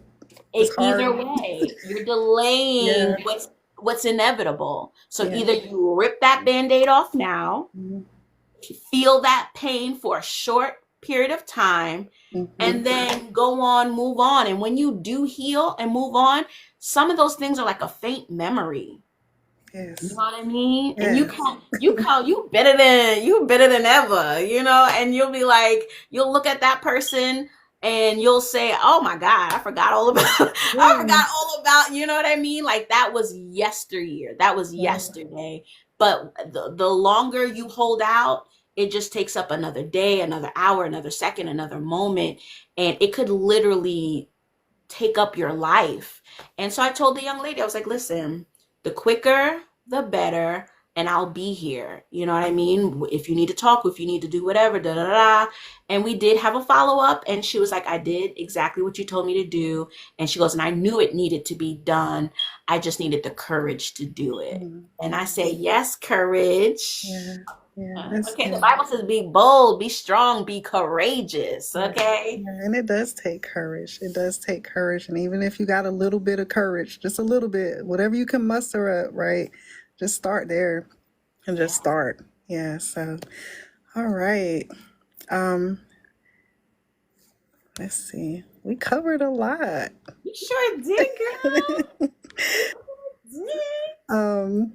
Speaker 1: It's
Speaker 2: Either
Speaker 1: hard.
Speaker 2: way, you're delaying
Speaker 1: Yeah.
Speaker 2: what's inevitable. So
Speaker 1: Yeah.
Speaker 2: either you rip that band-aid off now, feel that pain for a short period of time,
Speaker 1: Mm-hmm.
Speaker 2: and then go on, move on. And when you do heal and move on, some of those things are like a faint memory. You know
Speaker 1: Yes.
Speaker 2: what I mean? And
Speaker 1: Yes.
Speaker 2: you better than ever, and you'll be like, you'll look at that person and you'll say, oh my God, I forgot all about I
Speaker 1: Yeah.
Speaker 2: forgot all about, you know what I mean? Like that was yesteryear. That was
Speaker 1: Right.
Speaker 2: yesterday. But the longer you hold out, it just takes up another day, another hour, another second, another moment. And it could literally take up your life. And so I told the young lady, I was like, listen, the quicker, the better. And I'll be here. You know what I mean? If you need to talk, if you need to do whatever, da da da. And we did have a follow up. And she was like, I did exactly what you told me to do. And she goes, and I knew it needed to be done. I just needed the courage to do it. And I
Speaker 1: Mm-hmm.
Speaker 2: say, yes, courage.
Speaker 1: Yeah. Yeah. That's
Speaker 2: Okay, the
Speaker 1: good.
Speaker 2: Bible says be bold, be strong, be courageous.
Speaker 1: Yeah.
Speaker 2: Okay.
Speaker 1: Yeah. And it does take courage. It does take courage. And even if you got a little bit of courage, just a little bit, whatever you can muster up, right? Just start there and just
Speaker 2: Yeah.
Speaker 1: start. Yeah. So, all right. Um, let's see. We covered a lot.
Speaker 2: You sure did, girl. Did.
Speaker 1: um,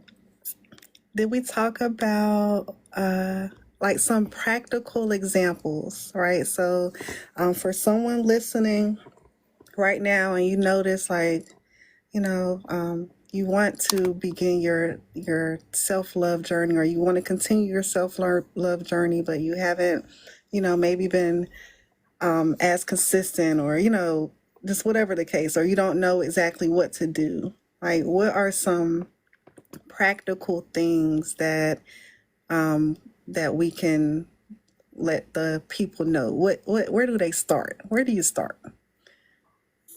Speaker 1: did we talk about like some practical examples, right? So, for someone listening right now, and you notice like you want to begin your self love journey, or you want to continue your self love journey, but you haven't, maybe been as consistent, or just whatever the case, or you don't know exactly what to do. Like, what are some practical things that we can let the people know? Where do they start? Where do you start?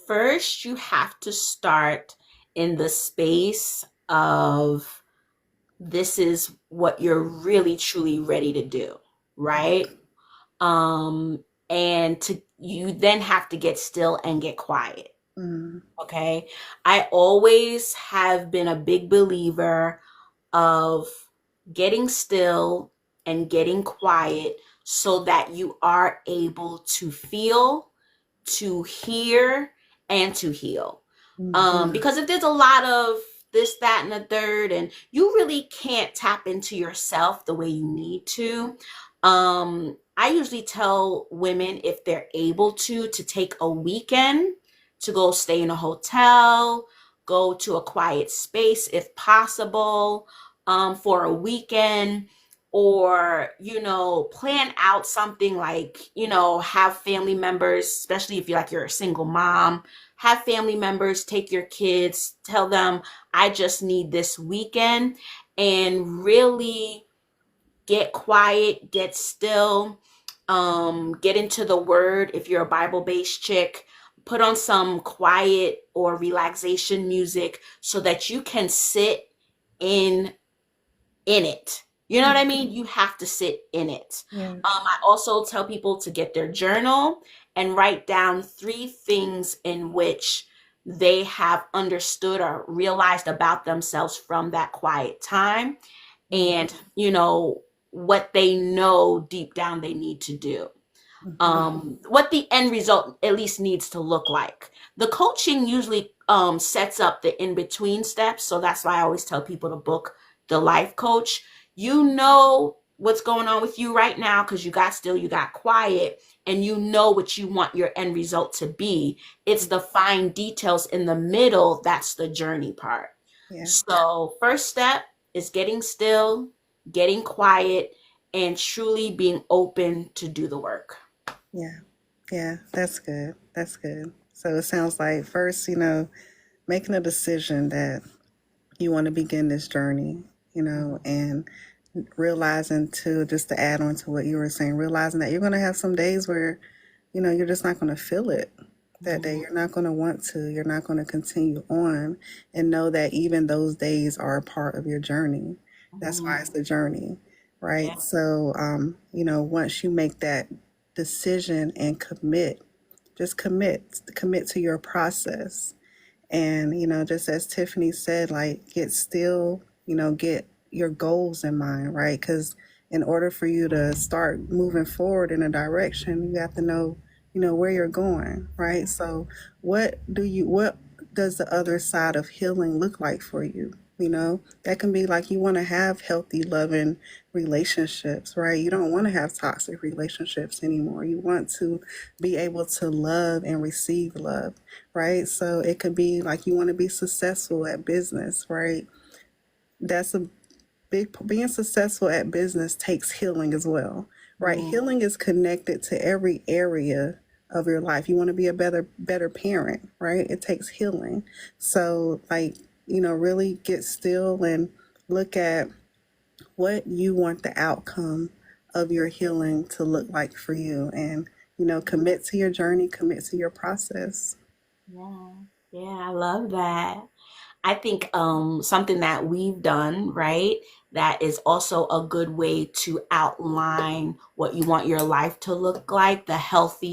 Speaker 2: First, you have to start in the space of this is what you're really truly ready to do, right? Um, and to you then have to get still and get quiet.
Speaker 1: Mm,
Speaker 2: Okay. I always have been a big believer of getting still and getting quiet so that you are able to feel, to hear, and to heal.
Speaker 1: mhm.
Speaker 2: Because if there's a lot of this, that, and the third, and you really can't tap into yourself the way you need to, I usually tell women if they're able to take a weekend to go stay in a hotel, go to a quiet space if possible, for a weekend, or plan out something like have family members, especially if you're a single mom, have family members take your kids, tell them I just need this weekend, and really get quiet, get still, get into the word. If you're a Bible-based chick, put on some quiet or relaxation music so that you can sit in it. You know what I mean? You have to sit in it.
Speaker 1: Yeah.
Speaker 2: I also tell people to get their journal and write down 3 things in which they have understood or realized about themselves from that quiet time,
Speaker 1: Mm,
Speaker 2: and what they know deep down they need to do,
Speaker 1: mhm.
Speaker 2: what the end result at least needs to look like. The coaching usually sets up the in between steps. So that's why I always tell people to book the life coach. You know what's going on with you right now because you got still, you got quiet, and you know what you want your end result to be. It's the fine details in the middle that's the journey part.
Speaker 1: Yeah.
Speaker 2: So, first step is getting still, getting quiet, and truly being open to do the work.
Speaker 1: Yeah. Yeah. That's good. That's good. So it sounds like first, making a decision that you want to begin this journey, and realizing to just to add on to what you were saying, realizing that you're going to have some days where, you're just not going to feel it that day.
Speaker 2: Mhm.
Speaker 1: You're not going to want to, you're not going to continue on, and know that even those days are a part of your journey. That's why it's
Speaker 2: Mhm.
Speaker 1: the journey,
Speaker 2: Yeah.
Speaker 1: right? So, once you make that decision and commit, just commit to your process, and, just as Tiffany said, like, get still, get your goals in mind, right? Because in order for you to start moving forward in a direction, you have to know, where you're going, right? So, what does the other side of healing look like for you? That can be like you want to have healthy, loving relationships, right? You don't want to have toxic relationships anymore. You want to be able to love and receive love, right? So it could be like you want to be successful at business, right? That's a being successful at business takes healing as well, right?
Speaker 2: Mhm.
Speaker 1: Healing is connected to every area of your life. You want to be a better parent, right? It takes healing. So like, really get still and look at what you want the outcome of your healing to look like for you, and commit to your journey, commit to your process.
Speaker 2: Yeah. Yeah, I love that. I think something that we've done, right, that is also a good way to outline what you want your life to look like, the healthy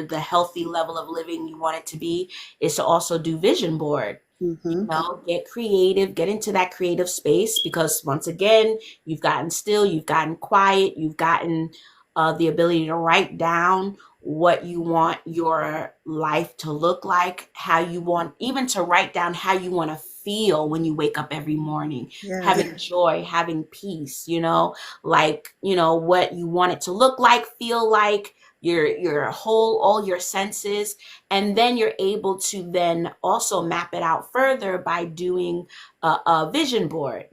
Speaker 2: the healthy level of living you want it to be, is to also do vision board.
Speaker 1: Mm-hmm.
Speaker 2: Get creative, get into that creative space, because once again, you've gotten still, you've gotten quiet, you've gotten the ability to write down what you want your life to look like, how you want, even to write down how you want to feel when you wake up every morning,
Speaker 1: Yes.
Speaker 2: having joy, having peace, like, what you want it to look like, feel like, your whole, all your senses. And then you're able to then also map it out further by doing a vision board,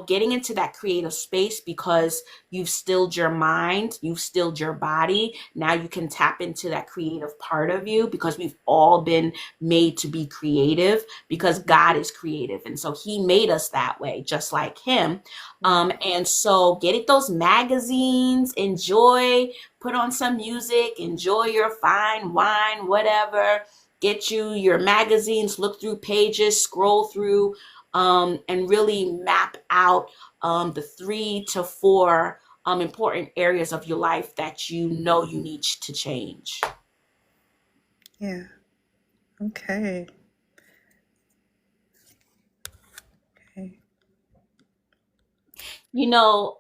Speaker 2: getting into that creative space, because you've stilled your mind, you've stilled your body. Now you can tap into that creative part of you, because we've all been made to be creative, because God is creative. And so he made us that way, just like him. And so get it, those magazines, enjoy, put on some music, enjoy your fine wine, whatever, get you your magazines, look through pages, scroll through, and really map out the 3 to 4 important areas of your life that you know you need to change.
Speaker 1: Yeah. Okay. Okay.
Speaker 2: You know,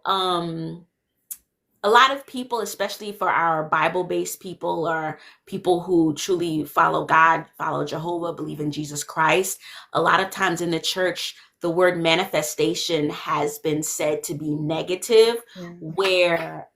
Speaker 2: a lot of people, especially for our Bible based people or people who truly follow God, follow Jehovah, believe in Jesus Christ, a lot of times in the church, the word manifestation has been said to be negative,
Speaker 1: Yeah.
Speaker 2: where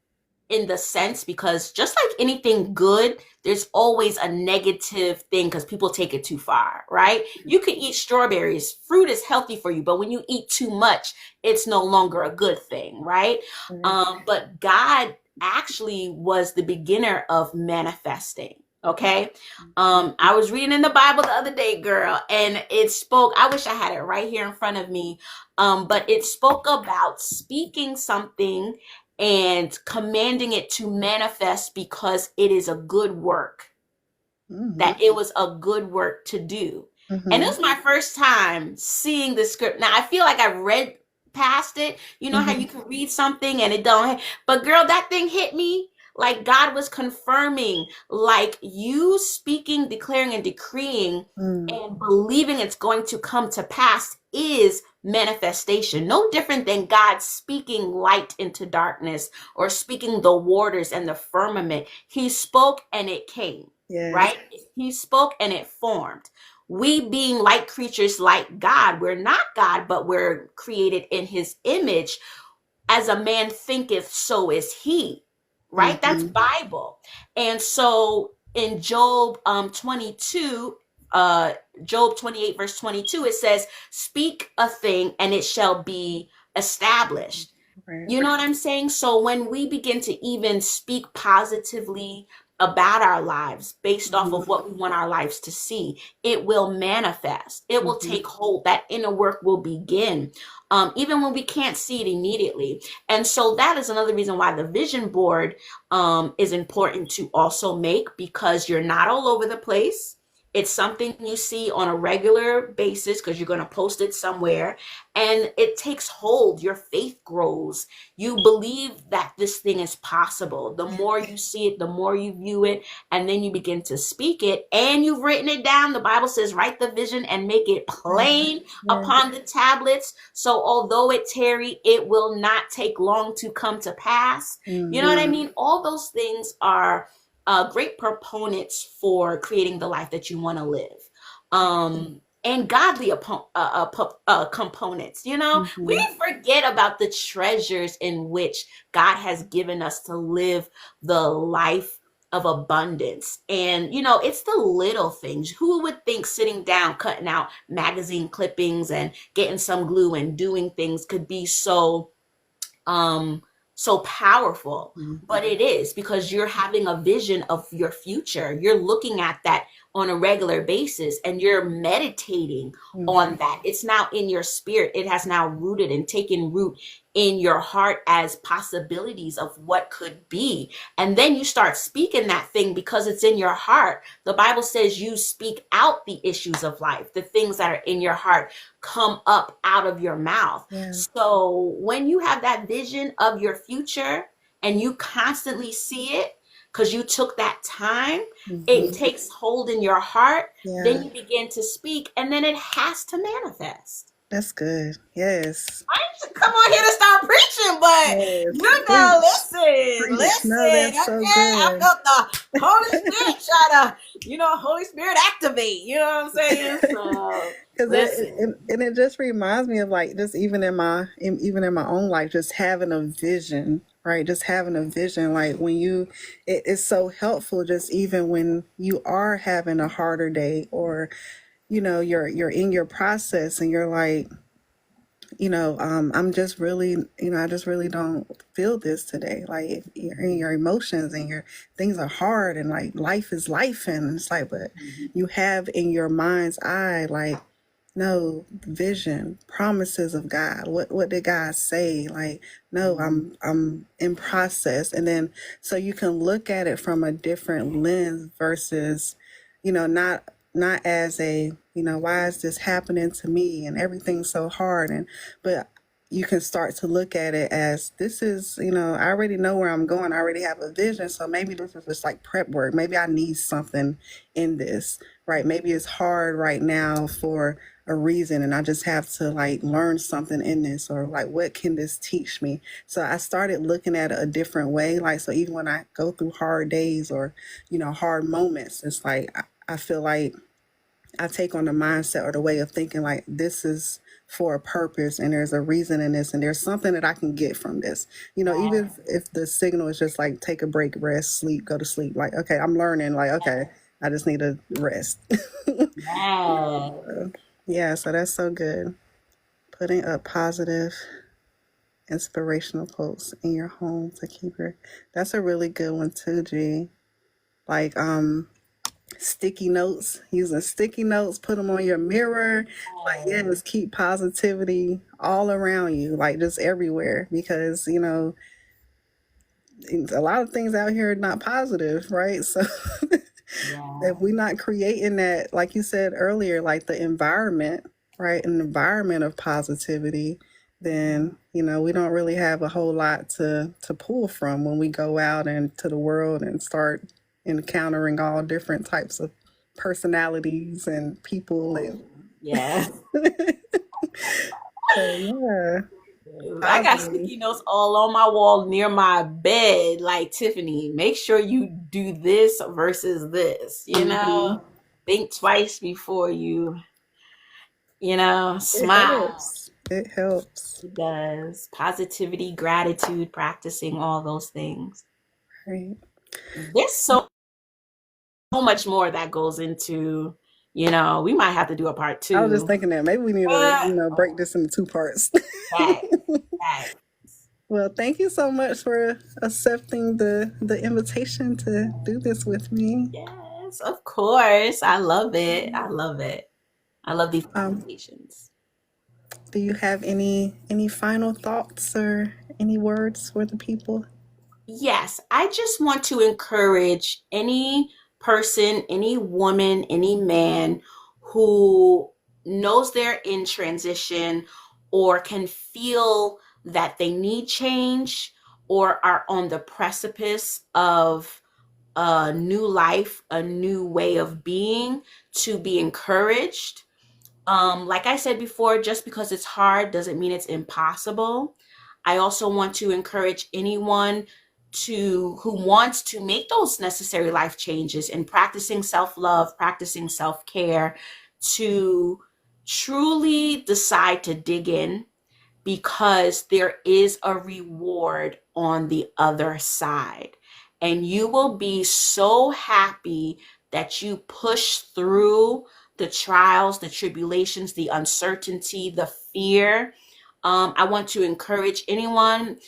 Speaker 2: in the sense, because just like anything good, there's always a negative thing because people take it too far, right? You can eat strawberries, fruit is healthy for you, but when you eat too much, it's no longer a good thing, right?
Speaker 1: Right.
Speaker 2: But God actually was the beginner of manifesting. Okay. I was reading in the Bible the other day, girl, and it spoke. I wish I had it right here in front of me. But it spoke about speaking something and commanding it to manifest because it is a good work,
Speaker 1: Mm-hmm.
Speaker 2: that it was a good work to do. And
Speaker 1: Mm-hmm.
Speaker 2: this was my first time seeing the script. Now I feel like I've read past it. You know how
Speaker 1: Mm-hmm.
Speaker 2: you can read something and it don't, but girl, that thing hit me like God was confirming, like you speaking, declaring, and decreeing
Speaker 1: Mm.
Speaker 2: and believing it's going to come to pass is manifestation. No different than God speaking light into darkness or speaking the waters and the firmament. He spoke and it came,
Speaker 1: Yes.
Speaker 2: right? He spoke and it formed. We being light creatures like God, we're not God, but we're created in his image. As a man thinketh, so is he. Right? That's
Speaker 1: Mm-hmm.
Speaker 2: Bible. And so in Job 22, Job 28, verse 22, it says, speak a thing and it shall be established.
Speaker 1: Right.
Speaker 2: You know what I'm saying? So when we begin to even speak positively about our lives based off
Speaker 1: Mm-hmm.
Speaker 2: of what we want our lives to see, it will manifest. It will
Speaker 1: Mm-hmm.
Speaker 2: take hold. That inner work will begin, even when we can't see it immediately. And so that is another reason why the vision board is important to also make, because you're not all over the place. It's something you see on a regular basis because you're going to post it somewhere, and it takes hold. Your faith grows. You believe that this thing is possible. The more you see it, the more you view it, and then you begin to speak it, and you've written it down. The Bible says, write the vision and make it plain
Speaker 1: Yeah.
Speaker 2: upon the tablets. So although it tarry, it will not take long to come to pass. You know what I
Speaker 1: Mm-hmm.
Speaker 2: mean? All those things are great proponents for creating the life that you want to live. And godly components. You know, we
Speaker 1: Mm-hmm.
Speaker 2: forget about the treasures in which God has given us to live the life of abundance. And, you know, it's the little things. Who would think sitting down, cutting out magazine clippings and getting some glue and doing things could be um so powerful? But it is, because you're having a vision of your future. You're looking at that on a regular basis and you're meditating
Speaker 1: Mm-hmm.
Speaker 2: on that. It's now in your spirit. It has now rooted and taken root in your heart as possibilities of what could be. And then you start speaking that thing because it's in your heart. The Bible says you speak out the issues of life. The things that are in your heart come up out of your mouth.
Speaker 1: Yeah.
Speaker 2: So when you have that vision of your future and you constantly see it because you took that time, it
Speaker 1: Mm-hmm.
Speaker 2: takes hold in your heart.
Speaker 1: Yeah.
Speaker 2: Then you begin to speak, and then it has to manifest.
Speaker 1: That's good. Yes.
Speaker 2: I ain't to come on here to start preaching, but
Speaker 1: Yes.
Speaker 2: you know,
Speaker 1: Preach.
Speaker 2: listen,
Speaker 1: Preach. No,
Speaker 2: listen,
Speaker 1: that's so
Speaker 2: okay? I
Speaker 1: good.
Speaker 2: felt the Holy Spirit try to, Holy Spirit activate. You know what I'm saying? So
Speaker 1: Because
Speaker 2: listen.
Speaker 1: and it just reminds me of like just even in my own life, just having a vision, right? Just having a vision, like when it's so helpful. Just even when you are having a harder day, or you're in your process and you're like, I'm just really, I just really don't feel this today. Like if you're in your emotions and your things are hard and like life is life, and it's like, but you have in your mind's eye, like, no vision, promises of God. What did God say? Like, no, I'm in process, and then so you can look at it from a different lens versus, not. not as a, why is this happening to me and everything's so hard, but you can start to look at it as this is, I already know where I'm going. I already have a vision. So maybe this is just like prep work. Maybe I need something in this, right? Maybe it's hard right now for a reason and I just have to like learn something in this, or like what can this teach me? So I started looking at it a different way. Like, so even when I go through hard days or, hard moments, it's like I feel like I take on the mindset or the way of thinking like this is for a purpose and there's a reason in this and there's something that I can get from this. Even if the signal is just like take a break, rest, sleep, go to sleep. Like, okay, I'm learning, like, okay, I just need to rest.
Speaker 2: Yeah.
Speaker 1: Yeah, so that's so good. Putting up positive, inspirational quotes in your home to keep your, that's a really good one too, G. Like, sticky notes, using sticky notes, put them on your mirror. Like, yeah, just keep positivity all around you, like just everywhere, because a lot of things out here are not positive, right? So
Speaker 2: Yeah.
Speaker 1: if we're not creating that, like you said earlier, like the environment, right, an environment of positivity, then we don't really have a whole lot to pull from when we go out into the world and start encountering all different types of personalities and people and
Speaker 2: Yeah.
Speaker 1: so yeah,
Speaker 2: I got
Speaker 1: positive.
Speaker 2: sticky notes all on my wall near my bed. Like, Tiffany, make sure you do this versus this.
Speaker 1: Hmm.
Speaker 2: Think twice before you,
Speaker 1: It
Speaker 2: smile.
Speaker 1: helps. It helps.
Speaker 2: It does. Positivity, gratitude, practicing all those things.
Speaker 1: Right.
Speaker 2: There's so much more that goes into, we might have to do a part
Speaker 1: I was just
Speaker 2: two.
Speaker 1: thinking that maybe we need to,
Speaker 2: Uh,
Speaker 1: break this into two parts.
Speaker 2: Fact, fact.
Speaker 1: Well, thank you so much for accepting the invitation to do this with me.
Speaker 2: Yes, of course. I love it. I love it. I love these
Speaker 1: Um,
Speaker 2: conversations.
Speaker 1: do you have any final thoughts or any words for the people?
Speaker 2: Yes, I just want to encourage any person, any woman, any man who knows they're in transition or can feel that they need change or are on the precipice of a new life, a new way of being, to be encouraged. Like I said before, just because it's hard doesn't mean it's impossible. I also want to encourage anyone who wants to make those necessary life changes and practicing self-love, practicing self-care, to truly decide to dig in, because there is a reward on the other side. And you will be so happy that you push through the trials, the tribulations, the uncertainty, the fear. I want to encourage anyone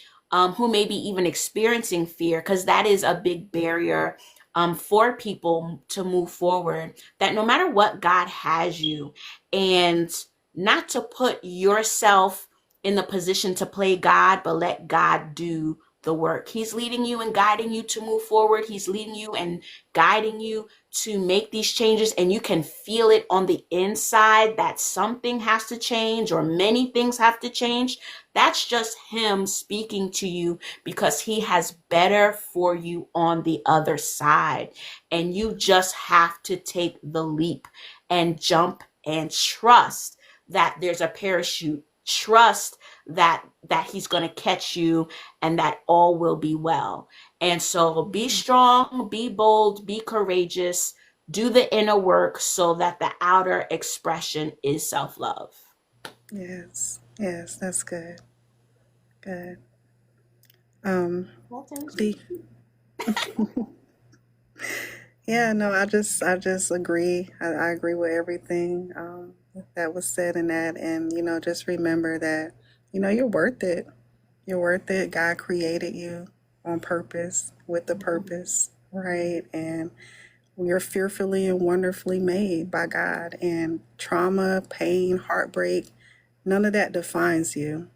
Speaker 2: who may be even experiencing fear, because that is a big barrier for people to move forward, that no matter what, God has you, and not to put yourself in the position to play God, but let God do the work. He's leading you and guiding you to move forward. He's leading you and guiding you to make these changes, and you can feel it on the inside that something has to change or many things have to change. That's just Him speaking to you, because He has better for you on the other side. And you just have to take the leap and jump and trust that there's a parachute. Trust that He's going to catch you and that all will be well. And so be strong, be bold, be courageous, do the inner work so that the outer expression is self-love.
Speaker 1: Yes, yes, that's good. Good. Um, the Yeah, no, I just agree. I agree with everything that was said in that, and just remember that you're worth it. You're worth it. God created you on purpose with a purpose, right? And you're fearfully and wonderfully made by God. And trauma, pain, heartbreak, none of that defines you.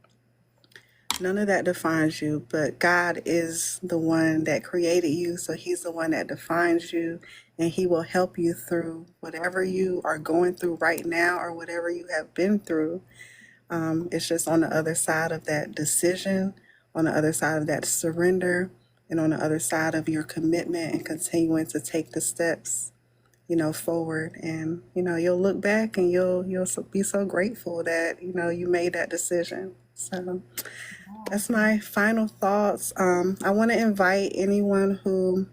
Speaker 1: None of that defines you, but God is the one that created you, so He's the one that defines you, and He will help you through whatever you are going through right now or whatever you have been through. It's just on the other side of that decision, on the other side of that surrender, and on the other side of your commitment and continuing to take the steps, forward. And you'll look back and you'll be so grateful that you made that decision. So that's my final thoughts. I want to invite anyone who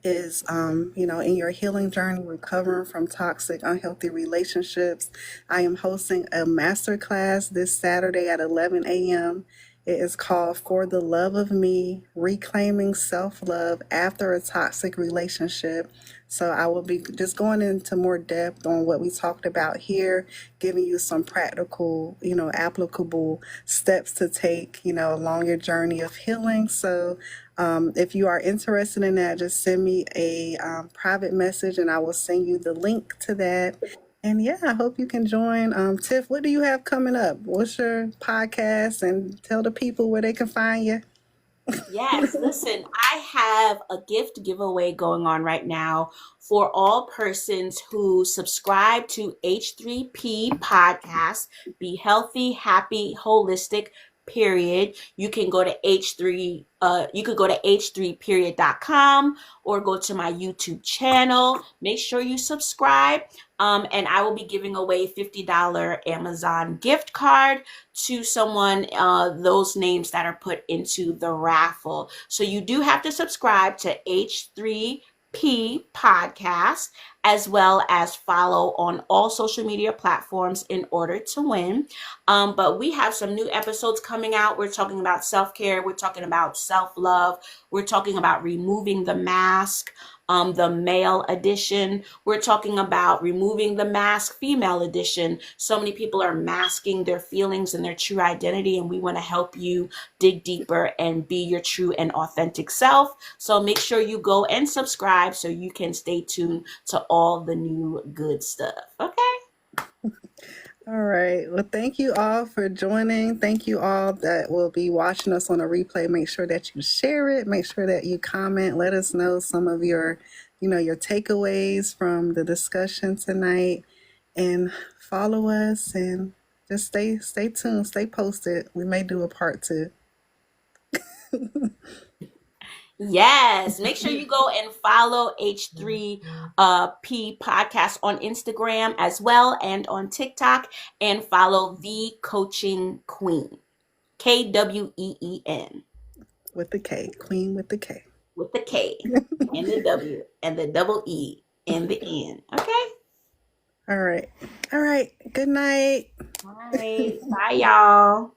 Speaker 1: is, in your healing journey, recovering from toxic, unhealthy relationships. I am hosting a masterclass this Saturday at 11 a.m. It is called For the Love of Me, Reclaiming Self-Love After a Toxic Relationship. So I will be just going into more depth on what we talked about here, giving you some practical, applicable steps to take, along your journey of healing. So if you are interested in that, just send me a private message and I will send you the link to that. And yeah, I hope you can join. Tiff, what do you have coming up? What's your podcast? And tell the people where they can find you.
Speaker 2: Yes, listen, I have a gift giveaway going on right now for all persons who subscribe to H3P podcast, Be Healthy, Happy, Holistic, period. You can go to h3period.com or go to my YouTube channel. Make sure you subscribe. And I will be giving away $50 Amazon gift card to someone, those names that are put into the raffle. So you do have to subscribe to H3P podcast as well as follow on all social media platforms in order to win. But we have some new episodes coming out. We're talking about self-care. We're talking about self-love. We're talking about removing the mask. The male edition. We're talking about removing the mask, female edition. So many people are masking their feelings and their true identity, and we want to help you dig deeper and be your true and authentic self. So make sure you go and subscribe so you can stay tuned to all the new good stuff. Okay?
Speaker 1: All right. Well, thank you all for joining. Thank you all that will be watching us on a replay. Make sure that you share it. Make sure that you comment. Let us know some of your takeaways from the discussion tonight, and follow us and just stay tuned, stay posted. We may do a part two.
Speaker 2: Yes. Make sure you go and follow H3P podcast on Instagram as well and on TikTok, and follow the Coaching Queen. Kween
Speaker 1: With the K, Queen with the K.
Speaker 2: with the K and the W and the double E and the N. Okay?
Speaker 1: All right. All right. Good night.
Speaker 2: All right. Bye, y'all.